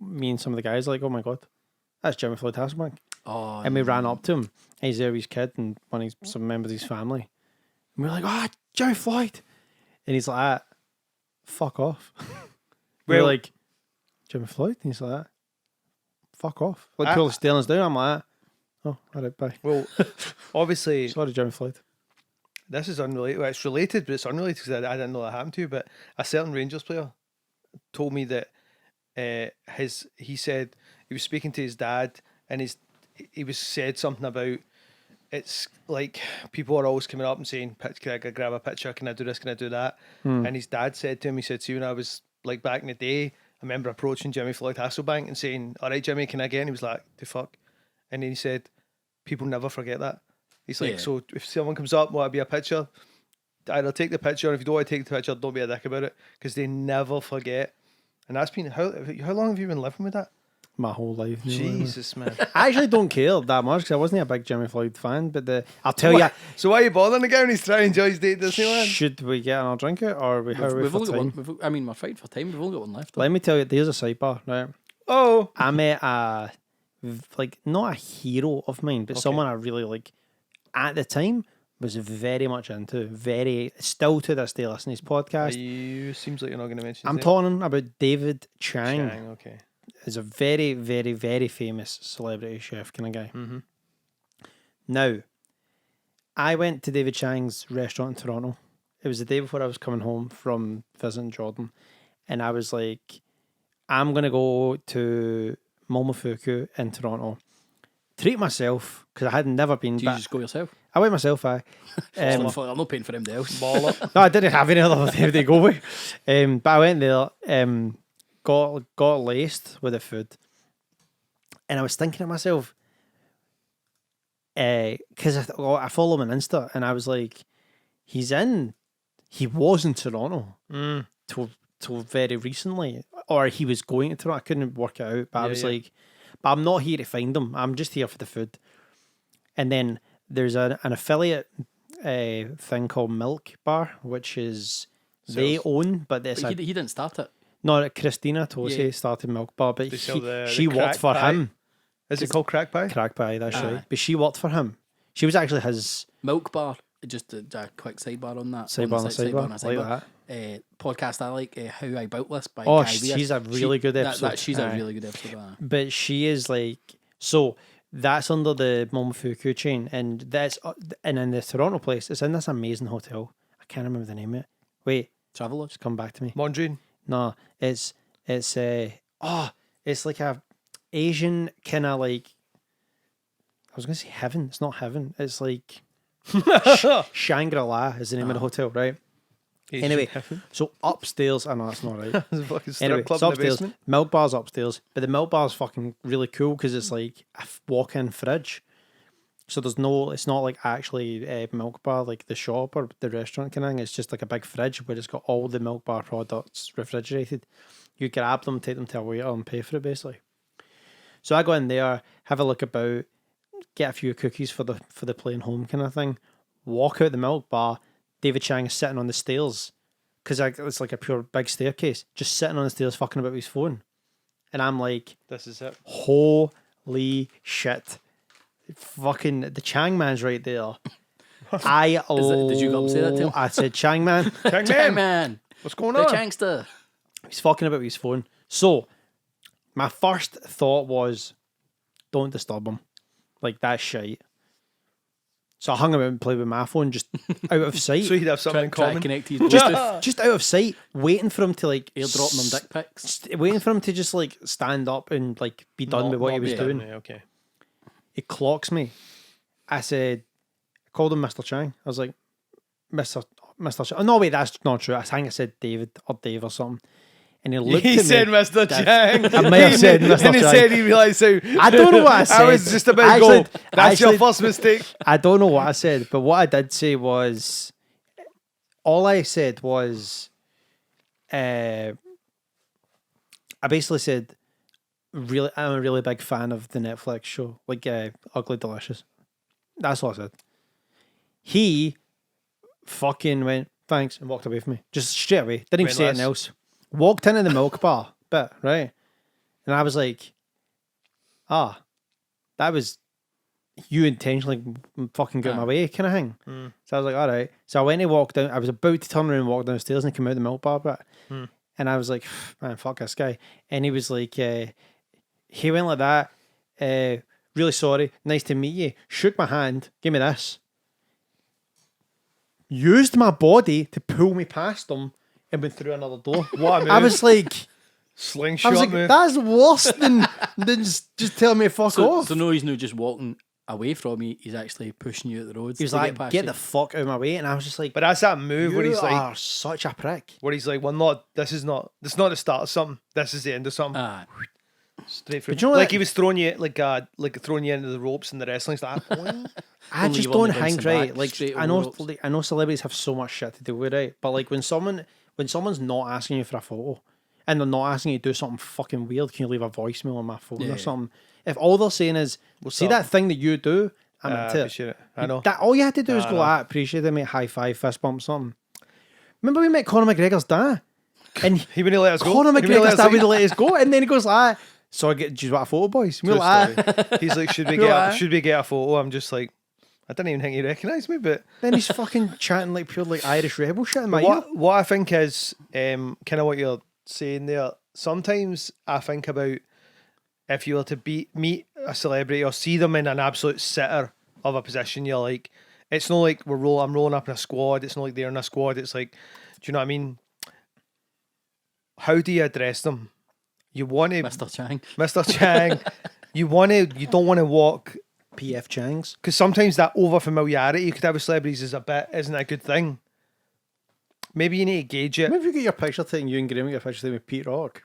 me and some of the guys like, oh my god, that's Jimmy Floyd Hasselbank. Oh, And we ran up to him. He's there with his kid and some members of his family. And we were like, oh, Jimmy Floyd. And he's like, fuck off. We were Well- like, Jimmy Floyd? And he's like, fuck off. Like, pulling staring us down. I'm like, oh, all right, bye. Well, obviously, Sorry, Jimmy Floyd. this is unrelated. Well, it's related, but it's unrelated because I didn't know that happened to you. But a certain Rangers player told me that he said he was speaking to his dad, and he was said something about, it's like people are always coming up and saying, can I grab a picture? Can I do this? Can I do that? And his dad said to him, he said, see, when I was like back in the day, I remember approaching Jimmy Floyd Hasselbank and saying, all right, Jimmy, can I get in? He was like, the fuck? And then he said, people never forget that. He's like, so if someone comes up, want to be a picture, either take the picture, or if you don't want to take the picture, don't be a dick about it, because they never forget. And that's been, how long have you been living with that? My whole life. Jesus, man. I actually don't care that much because I wasn't a big Jimmy Floyd fan, but I'll tell you. So why are you bothering the guy when he's trying to enjoy his day at Disneyland? Should we get another drink it, or how are we We've for only got time? one. We're fighting for time. We've only got one left. Let me tell you, there's a sidebar, right? Oh. I met not a hero of mine, but someone I really like at the time was very much into, still to this day listening to his podcast. Seems like you're not going to mention I'm his talking about David Chang. name. Okay. Is a very, very, very famous celebrity chef kind of guy. Now, I went to David Chang's restaurant in Toronto. It was the day before I was coming home from visiting Jordan, and I was like, I'm going to go to Momofuku in Toronto, treat myself, because I had never been Do you back. just go yourself? I went myself, I'm not paying for anybody else. Baller. No, I didn't have any other day to go with. But I went there, got laced with the food. And I was thinking to myself, because I follow him on Insta, and I was like, he was in Toronto till very recently, or he was going to Toronto. I couldn't work it out, but I was like, but I'm not here to find him. I'm just here for the food. And then there's an affiliate thing called Milk Bar, which is they own, but it's But he didn't start it. no, Christina Tosi Yeah. started Milk Bar, but They sell she the worked for crack pie. him. Is it called crack pie? Crack pie, that's Aye. right. But she worked for him. She was actually his Milk Bar. Just a quick sidebar on that. sidebar on the sidebar. Like that. Podcast I like, How I Built This by Oh, Guy Ritchie. she's a really good episode. She's Aye. a really good episode. Of that. But she is like, so that's under the Momofuku chain, and and in the Toronto place, it's in this amazing hotel. I can't remember the name of it. Wait, Travelodge. just come back to me. Mondrian. No, it's it's like a Asian kind of like, I was gonna say heaven. It's not heaven. It's like Shangri-La is the name of the hotel, right? Anyway, so upstairs, I know that's not right. There's a fucking strip Anyway, club so in the upstairs, basement. milk bar's upstairs, but the milk bar's fucking really cool because it's like a walk-in fridge. So it's not like actually a milk bar like the shop or the restaurant kind of thing. It's just like a big fridge where it's got all the milk bar products refrigerated. You grab them, take them to a waiter and pay for it basically. So I go in there, have a look about, get a few cookies for the plane home kind of thing, walk out the milk bar. David Chang is sitting on the stairs because it's like a pure big staircase, just sitting on the stairs fucking about with his phone. And I'm like, This is it. holy shit. Fucking the Chang man's right there. Did you go up and say that to him? I said, Chang man. Chang man, What's going the on? Changster. He's fucking about with his phone. So my first thought was, don't disturb him. Like, that's shite. So I hung about and played with my phone just out of sight. So you'd have something in Try to common. connect to his Bluetooth. Just out of sight, waiting for him to like Airdropping them dick pics. waiting for him to just like stand up and like be done with what he was doing. Okay. He clocks me. I said, I called him Mr. Chang. I was like, Mr. Chang. Oh, no, wait, that's not true. I think I said David or Dave or something. And he looked He at said me. Mr. Chang. I may have said Mr. And he Chang. said he realised how. I don't know what I said. I was just about to go. That's your actually- first mistake. I don't know what I said, but what I did say was, all I said was, I basically said, I'm a really big fan of the Netflix show, like Ugly Delicious. That's all I said. He fucking went, thanks, and walked away from me. Just straight away. Didn't even Went say less. anything else. Walked into the milk bar bit, right? And I was like, that was you intentionally fucking got in my way kind of thing. So I was like, all right. So I went and walked down. I was about to turn around and walk downstairs and he came out the milk bar bit. And I was like, man, fuck this guy. And he was like, he went like that. Really sorry. Nice to meet you. Shook my hand. Give me this. Used my body to pull me past him and went through another door. What a move. I was like, Slingshot move. that's worse than just telling me to fuck off. So no, he's not just walking away from you. He's actually pushing you at the roads. He was to like, past get you. the fuck out of my way. And I was just like, But that's that move where you he's like, are such a prick. this is not the start of something. This is the end of something. Ah, Straight through. But you know Like that- he was throwing you like throwing you into the ropes and the wrestling stuff. I Only just you want don't the think bouncing right. back Like straight I over know, the ropes. I know celebrities have so much shit to do with it, but like when someone's not asking you for a photo and they're not asking you to do something fucking weird, can you leave a voicemail on my phone Yeah. or something? If all they're saying is, see up? that thing that you do, I'm into it. appreciate it. I know. That all you had to do is I go, know. appreciate it, mate, high five, fist bump, something. Remember we met Conor McGregor's dad, and He wouldn't let us go. Conor He wouldn't McGregor's let dad us would let us go, and then he goes like, "So do you want a photo, boys?" And we're True like, story. He's like, should we get a photo? I'm just like, I didn't even think he recognised me, but then he's fucking chatting like pure like Irish rebel shit in my ear. what I think is kind of what you're saying there. Sometimes I think about if you were to meet a celebrity or see them in an absolute sitter of a position, you're like, it's not like I'm rolling up in a squad. It's not like they're in a squad. It's like, do you know what I mean? How do you address them? You want to, Mr. Chang. Mr. Chang. You don't want to walk. PF Changs. Because sometimes that over familiarity you could have with celebrities isn't a good thing. Maybe you need to gauge it. Maybe you get your picture taken, you and Graham get your picture taken with Pete Rock.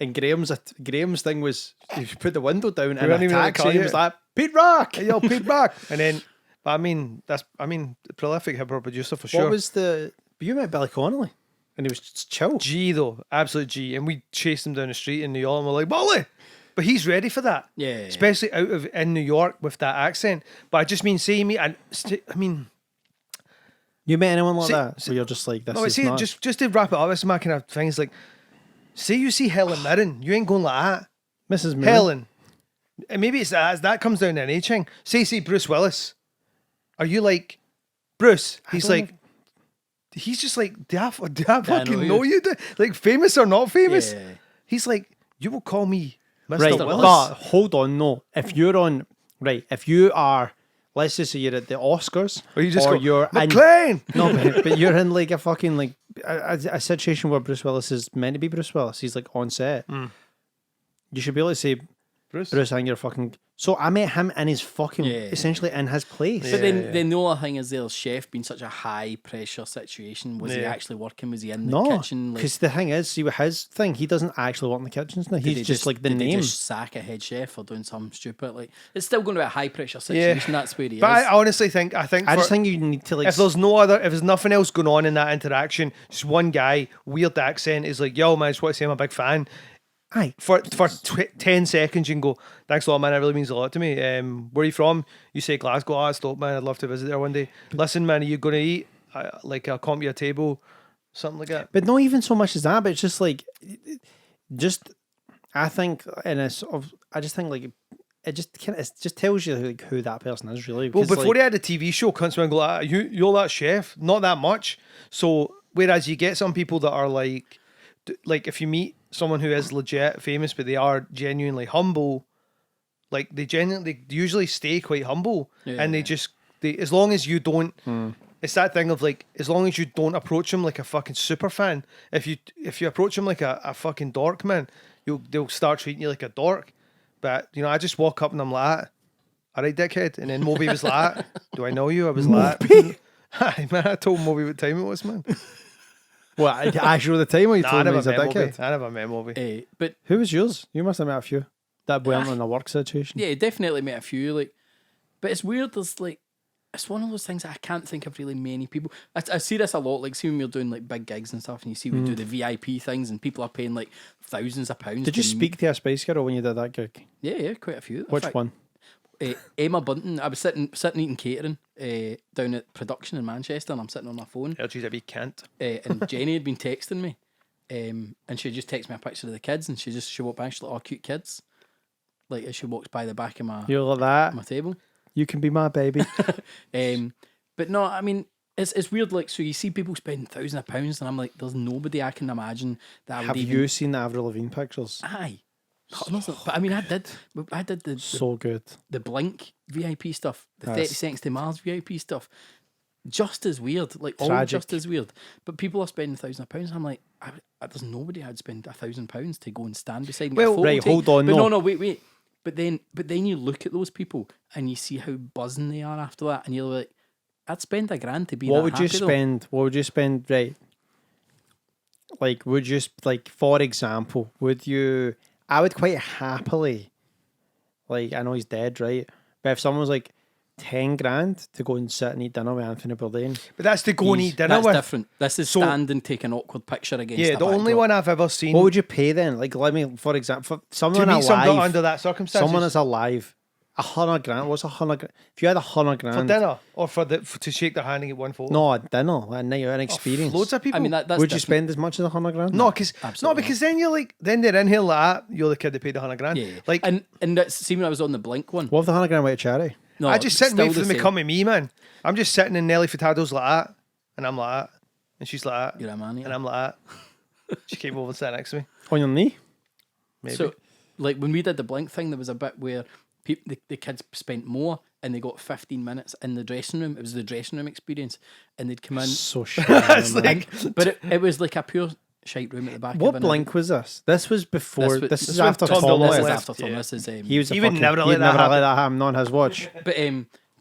And Graham's thing was, he put the window down and weren't a even in the taxi car and he yet. was like, Pete Rock! Hey, yo, Pete back. And then, but I mean, prolific hip hop producer for sure. What was you met Billy Connolly and he was just chill. G though, absolute G. And we chased him down the street in New York and we're like, Bolly! But he's ready for that. Yeah. Especially in New York with that accent. But I just mean, say me, You met anyone like See- that? So you're just like, this no, is see, not... just to wrap it up, this is my kind of thing. It's like, say you see Helen Mirren, you ain't going like that. Mrs. Moon. Helen. And maybe it's that comes down to an age thing. Say Bruce Willis. Are you like Bruce? He's don't like, he's just like, do I know fucking you. know you? Like famous or not famous? Yeah. He's like, you will call me Mr. Right, Willis. but hold on, no. If you're on... Right, if you are... Let's just say you're at the Oscars. Or you just go, you're in... McLean. No, but you're in like a fucking like a situation where Bruce Willis is meant to be Bruce Willis. He's like on set. You should be able to say, Bruce. Bruce, I think you're fucking. So I met him in his fucking, Yeah. essentially in his place. But then the other thing is the chef being such a high pressure situation. Was he actually working? Was he in the No, kitchen? because the thing is, see, with his thing, he doesn't actually work in the kitchens now. Did they He's just like the did they name. just sack a head chef for doing something stupid? Like, it's still going to be a high pressure situation. That's where he But is. I honestly think I just think you need to like. if there's nothing else going on in that interaction, just one guy, weird accent, is like, yo man, I just want to say I'm a big fan. Aye. For 10 seconds you can go, thanks a lot man, that really means a lot to me. Where are you from? You say Glasgow. Oh, stop man, I'd love to visit there one day. Listen man, are you going to eat? Like I'll come to your table, something like that. But not even so much as that, but it's just like, I think, I just think like, it just tells you like who that person is really. Well, 'Cause, before like, he had a TV show, cunts would go, you're that chef, not that much. So whereas you get some people that are like if you meet someone who is legit famous, but they are genuinely humble, like they usually stay quite humble, and they as long as you don't. It's that thing of like, as long as you don't approach them like a fucking super fan. If you approach them like a fucking dork, man, they'll start treating you like a dork. But you know, I just walk up and I'm like, all right, dickhead. And then Moby was like, do I know you? I was like, hi man, I told Moby what time it was, man. well, actually the time when you Nah, I told me never he's a met Moby. dickhead. I never met Moby. But Who was yours? You must have met a few that weren't in a work situation. yeah, definitely met a few. Like, but it's weird. There's like, it's one of those things that I can't think of really many people. I see this a lot. Like, see when we're doing like big gigs and stuff, and you see we do the VIP things, and people are paying like thousands of pounds. Did you speak to a Spice Girl when you did that gig? Yeah, quite a few. In Which fact, one? Emma Bunton. I was sitting eating catering down at production in Manchester, and I'm sitting on my phone. Heard she's a wee cunt. And Jenny had been texting me, and she just texted me a picture of the kids, and she walked by, she's like, "Oh, cute kids." Like as she walks by the back of my You're like that. my table. You can be my baby. But no, I mean, it's weird. Like, so you see people spending thousands of pounds, and I'm like, there's nobody I can imagine that I would Have even. you seen the Avril Lavigne pictures? Aye. Honestly, but I mean, I did the So good. the Blink VIP stuff, the Yes. 30 Seconds to Mars VIP stuff, just as weird, like all Tragic. just as weird. But people are spending thousands of pounds. I'm like, there's nobody I'd spend £1,000 to go and stand beside. And get a Well, photo right, taken. hold on, But no. no, wait. But then you look at those people and you see how buzzing they are after that, and you're like, I'd spend £1,000 to be. What that would you happy, though. spend? What would you spend? Right. Like, would you like, for example, would you? I would quite happily. Like, I know he's dead, right? But if someone was like 10 grand to go and sit and eat dinner with Anthony Bourdain, But that's to go and eat dinner That's with. different. This is So- stand and take an awkward picture against. Yeah, a the only backdrop. one I've ever seen. what would you pay then? Like, let me, for example, for to someone meet somebody alive, under that circumstances. someone is alive, 100 grand. What's 100 grand? If you had 100 for grand, dinner or to shake their hand and get one photo. no, a dinner, a night out, an experience. Loads of people. I mean, that's would you different. spend as much as 100 grand? No, because Absolutely then you're like, then they're in here like that. You're the kid that paid 100 grand. Yeah, Like, and that's, see when I was on the Blink one. What if the 100 grand went to charity? No, I just sit and still wait for the them to same. come to me, man. I'm just sitting in Nelly Furtado's like that, and I'm like that, and she's like that, You're a man, yeah. and I'm like that. She came over and sat next to me. On your knee? Maybe. So, like when we did the Blink thing, there was a bit where the kids spent more and they got 15 minutes in the dressing room. It was the dressing room experience, and they'd come in. So shit. It's man. like, But it was like a pure shite room at the back. What of Blink was this? This was before. This This is when after Tom Tom Dillon This left. is left, after Tom. yeah. This is He was a He would fucking, never let he'd that never happen. let that happen on his watch.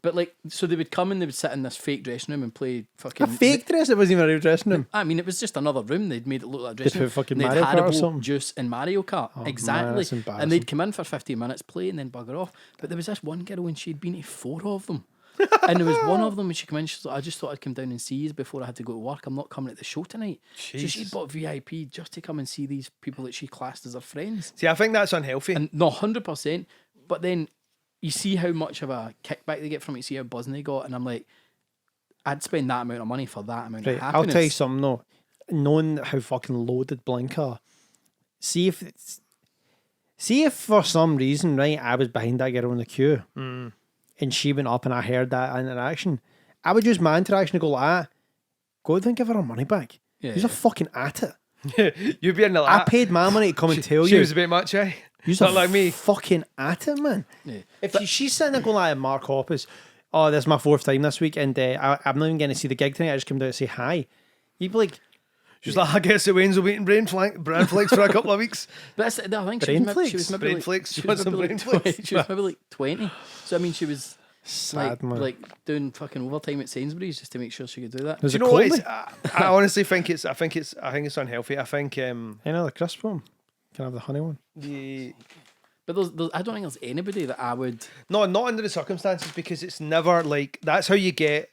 but like, so they would come and they would sit in this fake dressing room and play fucking A fake dress? It wasn't even a real dressing room. I mean, it was just another room. They'd made it look like a dressing put room. fucking And they'd Mario Kart or Haribo, something? Juice, and Mario Kart. man, Exactly. that's And embarrassing. they'd come in for 15 minutes, play, and then bugger off. But there was this one girl and she'd been to 4 of them. And there was one of them when she came in, she's like, I just thought I'd come down and see you before I had to go to work. I'm not coming at the show tonight. So she Jesus. bought VIP just to come and see these people that she classed as her friends. see, I think that's unhealthy. And no, 100%. But then you see how much of a kickback they get from it, you see how buzzing they got. And I'm like, I'd spend that amount of money for that amount of Right, happiness. I'll tell you something though. Knowing how fucking loaded Blink are, see if for some reason, right, I was behind that girl in the queue and she went up and I heard that interaction, I would use my interaction to go like that. Go and give her her money back. Yeah, He's yeah. a fucking at it. You'd be in the I lap. paid my money to come and tell She you. was a bit much, eh? You're Not like me. fucking at it, man. Yeah. If she's sitting there going like, Mark Hoppus, oh, this is my 4th time this week and I'm not even going to see the gig tonight, I just came down to say hi. You'd be like, She was like, I guess the Wayne's will be eating bran flakes for a couple of weeks. But that's, I think Brain she was maybe Brain like, flakes? she You was want some maybe brain like flakes? she was maybe like 20. So I mean, she was Sad, man. like doing fucking overtime at Sainsbury's just to make sure she could do that. Was Do it you know what? cold? I honestly think it's unhealthy. I think Another crisp one? Can I have the honey one? the But I don't think there's anybody that I would. no, not under the circumstances, because it's never like that's how you get.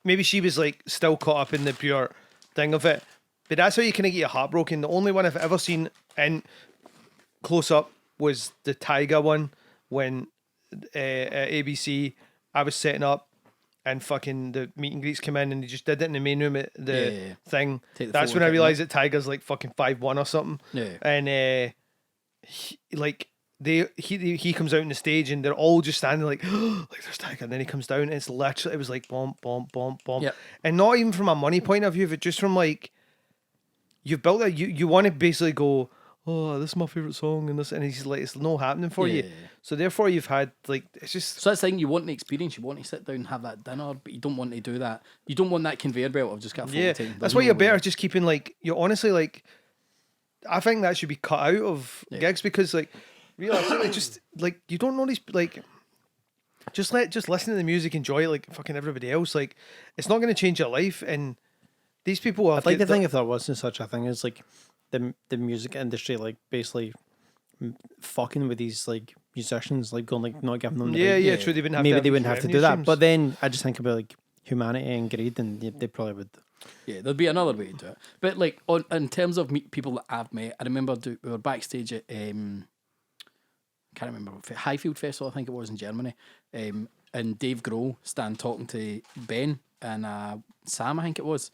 Maybe she was like still caught up in the pure thing of it, but that's how you kind of get your heart broken. The only one I've ever seen in close up was the Tiger one when at ABC I was setting up and fucking the meet and greets come in and they just did it in the main room at the Yeah. thing. Take the That's photo when I kit, realised that Tiger's like fucking 5'1" or something. Yeah. And he comes out on the stage and they're all just standing like like there's Tiger, and then he comes down and it was like bomb bomb bomb bomb. Yep. And not even from a money point of view, but just from like you've built that you want to basically go, oh, this is my favourite song and he's like, it's not happening for you. Yeah. So therefore you've had like it's just So that's the thing, you want the experience, you want to sit down and have that dinner, but you don't want to do that. You don't want that conveyor belt of just got a photo yeah. taken. That's There's why no you're way. better just keeping like you're honestly like I think that should be cut out of gigs, because like realistically just like you don't know these like just listen to the music, enjoy it like fucking everybody else. Like it's not going to change your life, and these people I'd like to think if there wasn't such a thing as like the music industry like basically fucking with these like musicians, like going like not giving them the right- true, they wouldn't have maybe to they wouldn't have to do revenue that. streams. But then I just think about like humanity and greed, and they probably would. Yeah, there'd be another way to do it. But like in terms of people that I've met, I remember we were backstage at can't remember Highfield Festival, I think it was in Germany, and Dave Grohl stand talking to Ben and Sam, I think it was,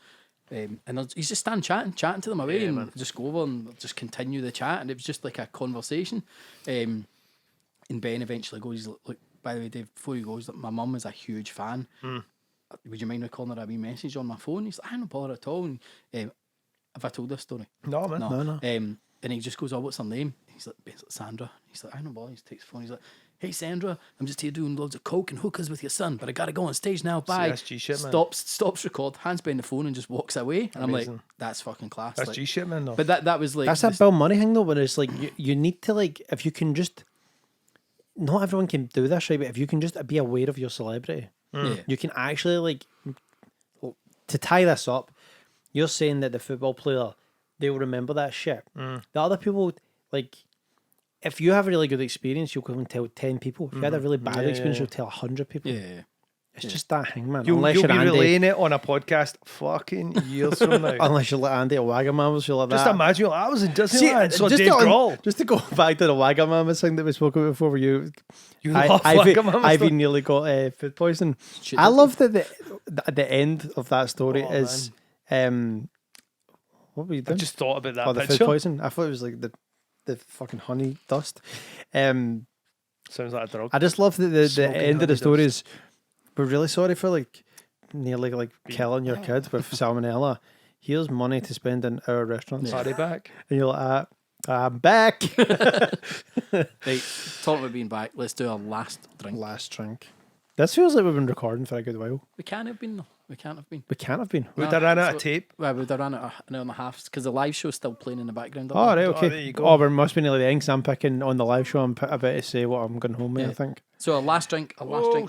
and he's just stand chatting to them away, and just go over and just continue the chat, and it was just like a conversation. And Ben eventually goes, "Look, by the way, Dave, before he goes, my mum is a huge fan. Would you mind recording her a wee message on my phone?" He's like, "I don't bother at all." And, have I told this story? No, man. No. And he just goes, "Oh, what's her name?" He's like, "Sandra." He's like, "I don't bother." He takes the phone. He's like, "Hey, Sandra, I'm just here doing loads of coke and hookahs with your son, but I gotta go on stage now. Bye." that's G-shit, man. Stops record, hands behind the phone, and just walks away. And I'm like, Amazing. "That's fucking class." That's like, G shit, man. Though. But that was like That's that Bill Murray thing though, where it's like you need to like if you can just not everyone can do this right, but if you can just be aware of your celebrity, you can actually like to tie this up. You're saying that the football player they'll remember that shit. The other people like. If you have a really good experience, you'll go and tell 10 people. If you had a really bad experience, you'll tell 100 people. Yeah. It's just that thing, man. You'll Unless be you're Andy, relaying it on a podcast fucking years from now. unless you're like Andy or Wagamama's, you're like Just that. imagine, you're like, I was in Disneyland, so just Dave to- Grohl. Just to go back to the Wagamama's thing that we spoke about before, where you love Ivy Wagamama's. nearly got food poisoning. Shit, I did love that the end of that story Oh, is what were you I doing? just thought about that Oh, the food picture. poison. I thought it was like the fucking honey dust. Sounds like a drug. I just love that the Smoking end of honey the story is we're really sorry for like nearly like killing your kid with salmonella. Here's money to spend in our restaurants. Party back. And you're like, I'm back. Right, talking about being back, let's do our last drink. Last drink. This feels like we've been recording for a good while. We can't have been though. We can't have been. We can't have been. Would No, I ran out so- of tape? Well, we'd have ran it an hour and a half because the live show's still playing in the background. Oh, right, okay. there you go. Oh, we must be nearly the end 'cause I'm picking on the live show. I'm about to say what I'm going home with, I Yeah. think. So our last drink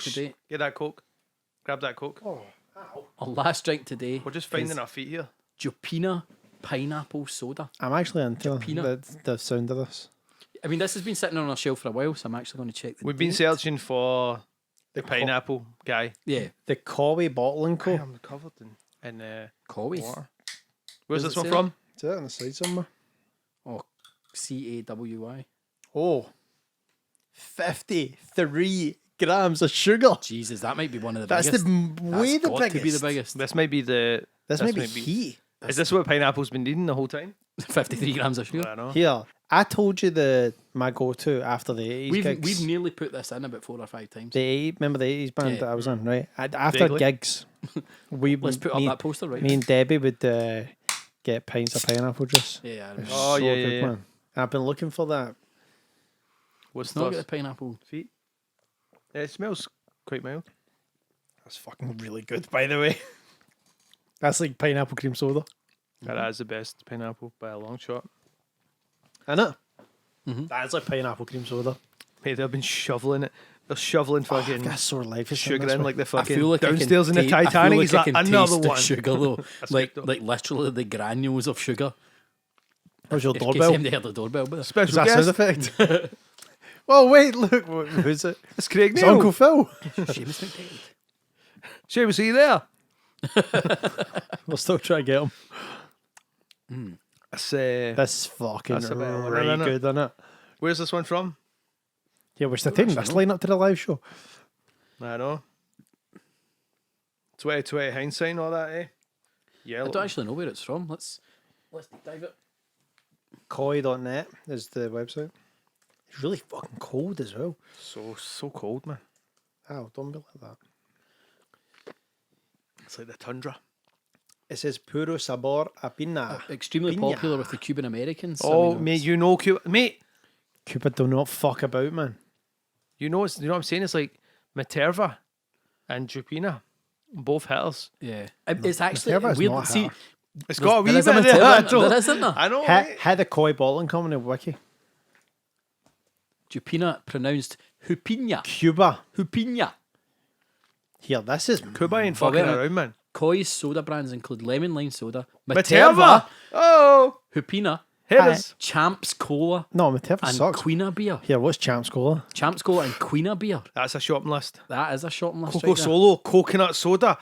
today. Get that Coke. Grab that Coke. Our last drink today. We're just finding is our feet here. Jupina Pineapple Soda. I'm actually into Peanut. the sound of this. I mean, this has been sitting on our shelf for a while, so I'm actually going to check. We've been searching for the co- pineapple guy. Yeah, The Cowie Bottling Co. I'm covered in Cowie. water. Where's Does this it one say? from? Is that on the side somewhere? Oh, CAWI. Oh, 53 grams of sugar. Jesus, that might be one of the That's biggest. way That's the got biggest. to be the biggest. This might be the. This might be heat. Is this what pineapple's been needing the whole time? 53 grams of I sugar. don't know. Here, I told you my go-to after the 80s gigs. We've nearly put this in about 4 or 5 times. Remember the 80s band Yeah. that I was in, right? After Vaguely. gigs, Let's put up me, that poster right me and Debbie would get pints of pineapple juice. Yeah, I remember. Oh, yeah, yeah. man. I've been looking for that. What's It's not got this? the pineapple. Feet. Yeah, it smells quite mild. That's fucking really good, by the way. That's like pineapple cream soda. That is the best pineapple by a long shot. Isn't it? That is like pineapple cream soda. Mate, they've been shoveling it. They're shoveling fucking That's sore life. sugar in like the I fucking feel like downstairs in the I feel Titanic. like He's I like, can another taste the one. sugar though, like good, though. like literally the granules of sugar. Where's your In case doorbell? somebody heard the doorbell, but Is Special that sound guest. effect? Oh wait, look, who's it? It's Craig It's Neal. Uncle Phil. Seamus McDade. Seamus, are you there? We'll still try to get him. That's, This is fucking That's a better one, right isn't it? good, isn't it? where's this one from? Yeah, we're still taking this line up to the live show. I know. 2020 hindsight and all that, eh? Yeah. I don't actually know where it's from. Let's dive it. Koi.net is the website. It's really fucking cold as well. So cold, man. Oh, don't be like that. It's like the tundra. It says puro sabor a pina. Extremely Piña. popular with the Cuban Americans. Oh, I mean, mate, it's- you know Cuba. Mate, Cuba do not fuck about, man. you know what I'm saying? It's like Materva and Jupina. Both hitters. yeah, it's actually Materva's weird. not See, her. It's got a wee there bit is a of that. Materva, there isn't there? I know, Had mate. the Koi bottling company wiki. Jupina pronounced Jupina. Cuba. Jupina. Here, this is Cuba ain't fucking wait a minute. around, man. Koi's soda brands include lemon lime soda, Materva. Materva, Oh, Jupina, hitters. Champs Cola, no Materva and sucks. Quina beer. Here, what's Champs Cola? Champs Cola and Quina beer. That's a shopping list. That is a shopping list. Coco right there. Solo, coconut soda,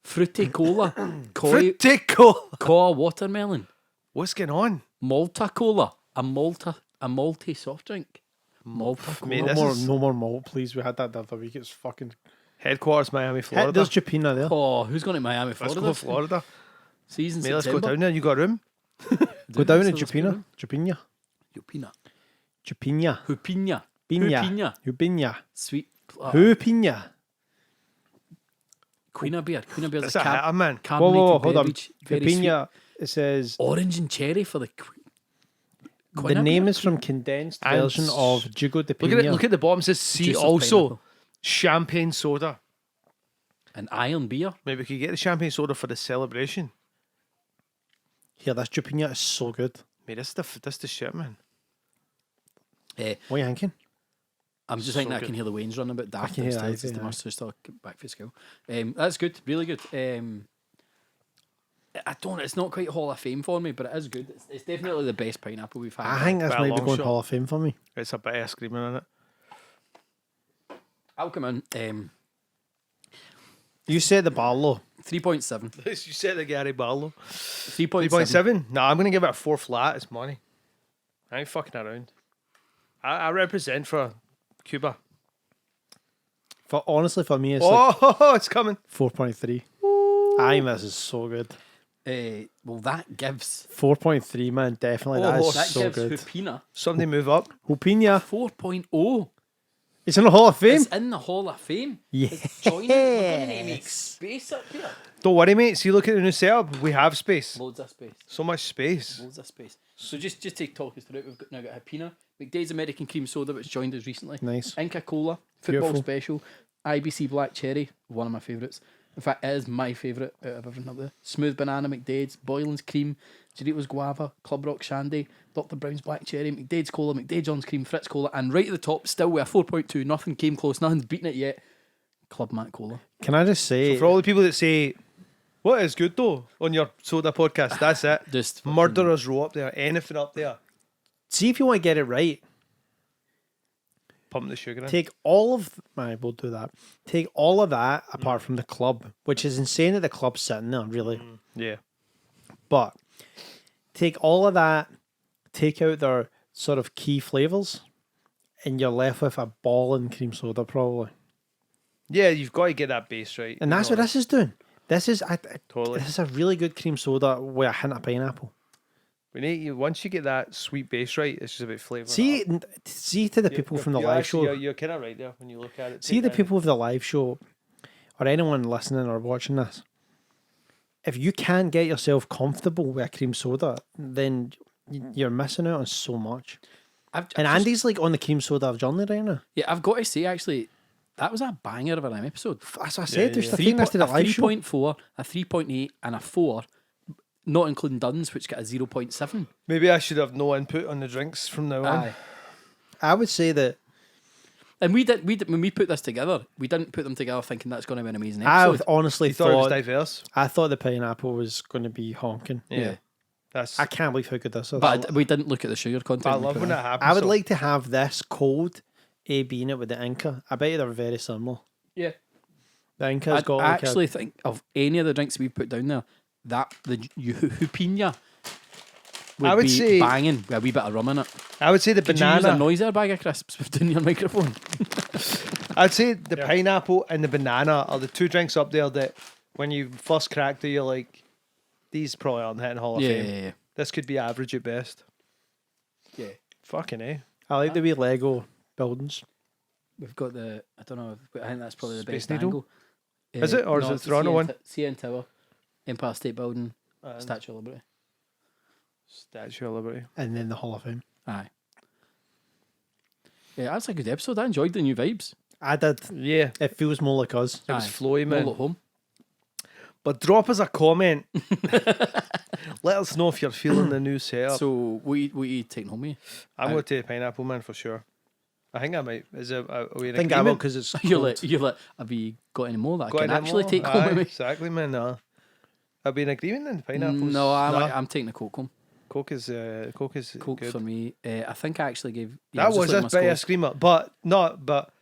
Fruity Cola, Koi, fruity cola. Koa watermelon, What's going on? Malta Cola, a malty soft drink. Malta Cola. Mate, No this more, is- no more malt, please. We had that the other week. It's fucking. Headquarters, Miami, Florida. There's Jupina there. Oh, who's going to Miami, Let's Florida? go Florida. Season Mate, let's go September. down there. You got room? Go down to So let's go Jupina. down. Jupina. Jupina. Jupina. Jupina. Pina. Jupina. Jupina. Sweet. Jupina. Quina beer. Quina beer's That's a a hitter, man. Whoa, carbonated whoa, whoa, hold on. beverage. Very sweet. Jupina. It says Orange and cherry for the the Quina name beer? is from condensed And version of Jugo de Look Pina. at it. Look at the bottom. It says see Juice of also pineapple. champagne soda. an iron beer. Maybe we could get the champagne soda for the celebration. Here, this Jupina is so good. Mate, this the shit, man. What are you thinking? I'm just So thinking I good. can hear the Wayne's running a bit daft can hear downstairs. that, It's yeah. the master still back for school. That's good, really good. I don't. It's not quite Hall of Fame for me, but it is good. It's definitely the best pineapple we've had. I think this by a might be long going shot. Hall of Fame for me. It's a bit of screaming in it. I'll come in. You said the bar low. 3.7. You said the Gary Barlow. 3.7. 3.7? Nah, I'm going to give it a 4 flat. It's money. I ain't fucking around. I represent for Cuba. Honestly, for me, it's like It's coming. 4.3. I think this is so good. Well, that gives. 4.3, man, definitely. That is That so gives good. Jupina Somebody move up. Jupina. 4.0. It's in the Hall of Fame. It's in the Hall of Fame. Yeah. It's joining. We're going to make space up here. Don't worry, mate. See, look at the new setup. We have space. Loads of space. So much space. Loads of space. So just to talk us through it, we've now got Jupina, McDade's American Cream Soda, which joined us recently. Nice. Inca Cola, Football Beautiful. Special, IBC Black Cherry, one of my favourites. In fact, it is my favourite out of everything up there. Smooth Banana McDade's, Boylan's Cream, Doritos Guava, Club Rock Shandy, Dr. Brown's Black Cherry, McDade's Cola, McDade John's Cream, Fritz Cola, and right at the top, still with a 4.2, nothing came close, nothing's beaten it yet, Club Mac Cola. Can I just say, For all the people that say, what is good though, on your soda podcast, that's it. Just Murderers Row up there. Anything up there. see if you want to get it right, Pump the sugar in. take all of, we'll do that. Take all of that apart from the club, which is insane that the club's sitting there, really. Yeah. But take all of that, take out their sort of key flavours, and you're left with a ball and cream soda, probably. Yeah, you've got to get that base right. And that's what this is doing. This is Totally. this is a really good cream soda with a hint of pineapple. We need you once you get that sweet base right, it's just about flavour. See to the people from the live show. You're kind of right there when you look at it. See the people of the live show, or anyone listening or watching this. If you can't get yourself comfortable with a cream soda, then you're missing out on so much. And Andy's like on the cream soda of journey right now. Yeah, I've got to say, actually, that was a banger of an episode. That's what I said. There's A the thing that's to the live show. 3.4, a 3.8, and a 4 not including Dunn's, which got a 0.7. Maybe I should have no input on the drinks from now on. Aye. I would say that And we did when we put this together, we didn't put them together thinking that's going to be an amazing I episode. honestly You thought it was thought diverse. I thought the pineapple was going to be honking. Yeah. That's. I can't believe how good this is. But we didn't look at the sugar content. I we love put when in. that happens. I would so- like to have this cold AB in it with the Inca. I bet you they're very similar. Yeah. The Inca's got I like actually think of any of the drinks we put down there, that the Jupina would would be say- banging with a wee bit of rum in it. I would say the Could you use a banana. noise bag of crisps within your microphone? I'd say the pineapple and the banana are the two drinks up there that when you first cracked it, you're like, these probably aren't hitting Hall of Fame. Yeah. This could be average at best. Yeah. Fucking eh. I like the wee Lego buildings. We've got the, I don't know, I think that's probably the Space best Needle? angle. Is it? Or is it it's the Toronto CN one? CN Tower, Empire State Building, And Statue of Liberty. Statue of Liberty. And then the Hall of Fame. Aye. Yeah, that's a good episode. I enjoyed the new vibes. I did. Yeah. It feels more like us. It was Aye. flowy, More man. at home. But drop us a comment. Let us know if you're feeling the new setup. So, what you taking home with you? I'm going to take pineapple, man, for sure. I think I might. Is it? Are we in I think I will agreement? because it's You're cold. like, have you got any more that Got I can any actually more? take home Aye, with me? Exactly, man. Nah. Are we in agreement then? Pineapples? No, Nah. I'm taking the Coke home. Coke is Coke good. for me. I think I actually gave. That was just a looking bit at my of screamer, but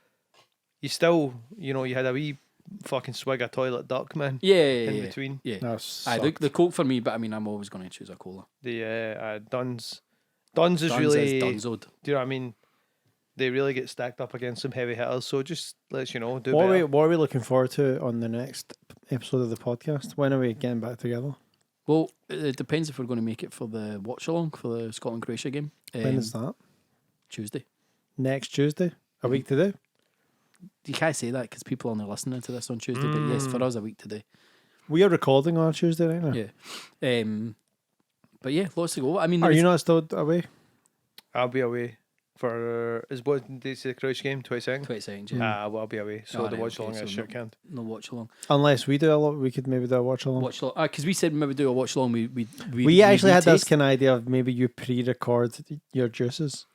you still, you had a wee fucking swig of toilet duck, man. Yeah, in yeah. between. Yeah. That's Aye, the Coke for me, but I mean, I'm always going to choose a cola. The Dunn's is Dunn's really. is Dunzoed. Do you know what I mean? They really get stacked up against some heavy hitters, so just let you know, do what better. are we looking forward to on the next episode of the podcast? When are we getting back together? Well, it depends if we're going to make it for the watch along for the Scotland Croatia game. When is that? Tuesday. Next Tuesday? A week today? You can't say that because people are only listening to this on Tuesday. But yes, for us, a week today. We are recording on Tuesday right now. Yeah. But yeah, lots to go. I mean, Are there's- you not still away? I'll be away for what date's the Croatia game? 22nd. 22nd, yeah. Well, I'll be away, so Oh, the right, watch okay, along so is shit can't. No watch along. Unless we do a lot, we could maybe do a watch along. Watch along. Because we said maybe do a watch along. We actually had this retaste. kind of idea of maybe you pre-record your juices.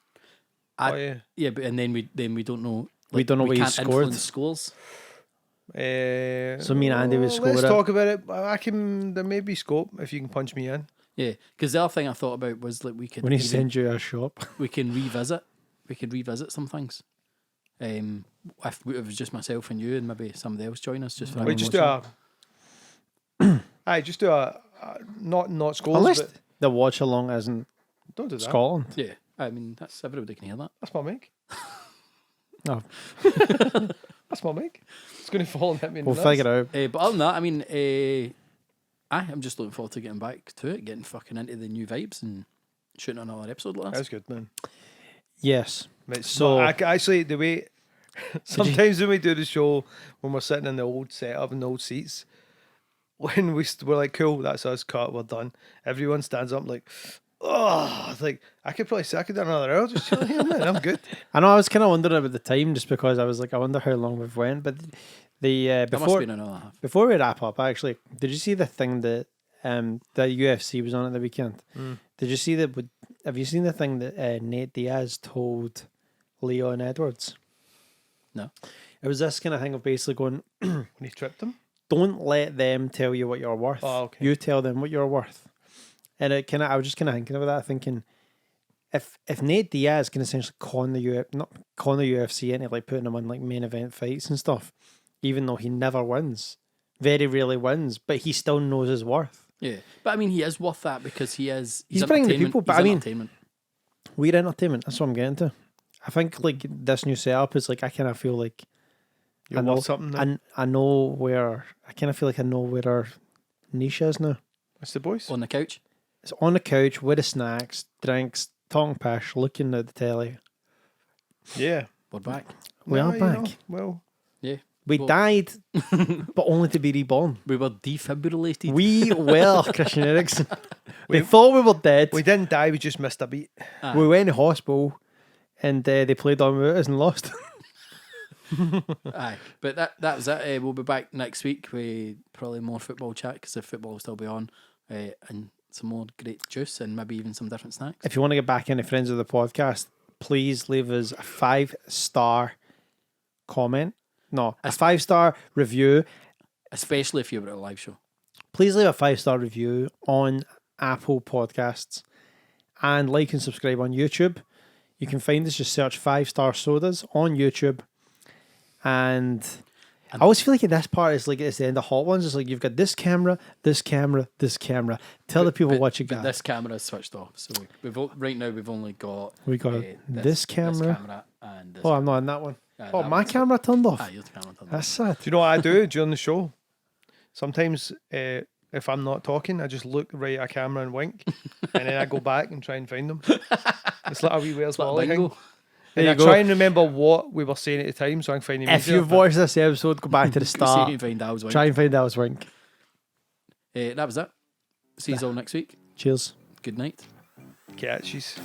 I- Oh yeah. Yeah, but and then we don't know. We don't know what you can't scored. influence scores. So me and Andy would score Let's it. talk about it. I can. There may be scope if you can punch me in. Yeah, because the other thing I thought about was like we could When he even- sends you a shop. we can revisit. We could revisit some things. If it was just myself and you, and maybe somebody else join us, just for We an just do emotion. a. Aye, just do a not scores, Unless but the watch along isn't don't do that. Scotland. Yeah, I mean that's everybody can hear that. That's my mic. No. That's my mic. It's going to fall and hit me in We'll the nuts. figure it out. But other than that, I mean, I'm just looking forward to getting back to it, getting fucking into the new vibes and shooting another episode like That's that. good, man. Yes. So actually, the way sometimes when we do the show, when we're sitting in the old setup in the old seats, when we're like, cool, that's us, cut, we're done. Everyone stands up like, oh, it's like I could probably say I could do another hour just chilling here, man. I'm good. I know I was kind of wondering about the time just because I was like, I wonder how long we've went. But the That must before have been another half. before we wrap up, actually, did you see the thing that the UFC was on at the weekend? Did you see that? Have you seen the thing that Nate Diaz told Leon Edwards? No. It was this kind of thing of basically going, When he tripped him. don't let them tell you what you're worth. Oh, okay. You tell them what you're worth. And it kind of, I was just kind of thinking about that, thinking, if Nate Diaz can essentially con the UFC into like putting him on like main event fights and stuff, even though he never wins, very rarely wins, but he still knows his worth. Yeah, but I mean, he is worth that because he's bringing the entertainment- people, but he's I mean- entertainment. We're entertainment. That's what I'm getting to. I think like this new setup is like I kind of feel like You're I know worth something now. and I know where I kind of feel like I know where our niche is now. It's the boys. On the couch. It's on the couch with the snacks, drinks, tongue pish, looking at the telly. Yeah. We're back. We are you back. know, well, Yeah, We Well- died, but only to be reborn. we were defibrillated. We were Christian Eriksen. They thought we were dead. we didn't die. We just missed a beat. Aye. We went to hospital, and they played on with us and lost. Aye, but that was it. We'll be back next week with probably more football chat because the football will still be on. And some more great juice and maybe even some different snacks. If you want to get back into Friends of the Podcast, please leave us a 5-star comment. No, a 5-star review. Especially if you were at a live show. Please leave a 5-star review on Apple Podcasts and like and subscribe on YouTube. You can find us, just search 5-Star Sodas on YouTube. And I always feel like at this part, it's like it's the end of Hot Ones. It's like you've got this camera, this camera, this camera. Tell the people what you got. This camera is switched off. So right now we've only got... We got this camera. And this I'm not in that one. that My one's- camera turned off. Your camera turned off. That's sad. Do you know what I do during the show? Sometimes if I'm not talking, I just look right at a camera and wink, and then I go back and try and find them. It's like a wee Where's Like Wally bingo. thing. There And you I go. try and remember what we were saying at the time so I can find them If easier. you've watched this episode, go back to the See if start. you can find Al's wink. Try and find Al's wink. That was it. See you all next week. Cheers. Good night. Catches.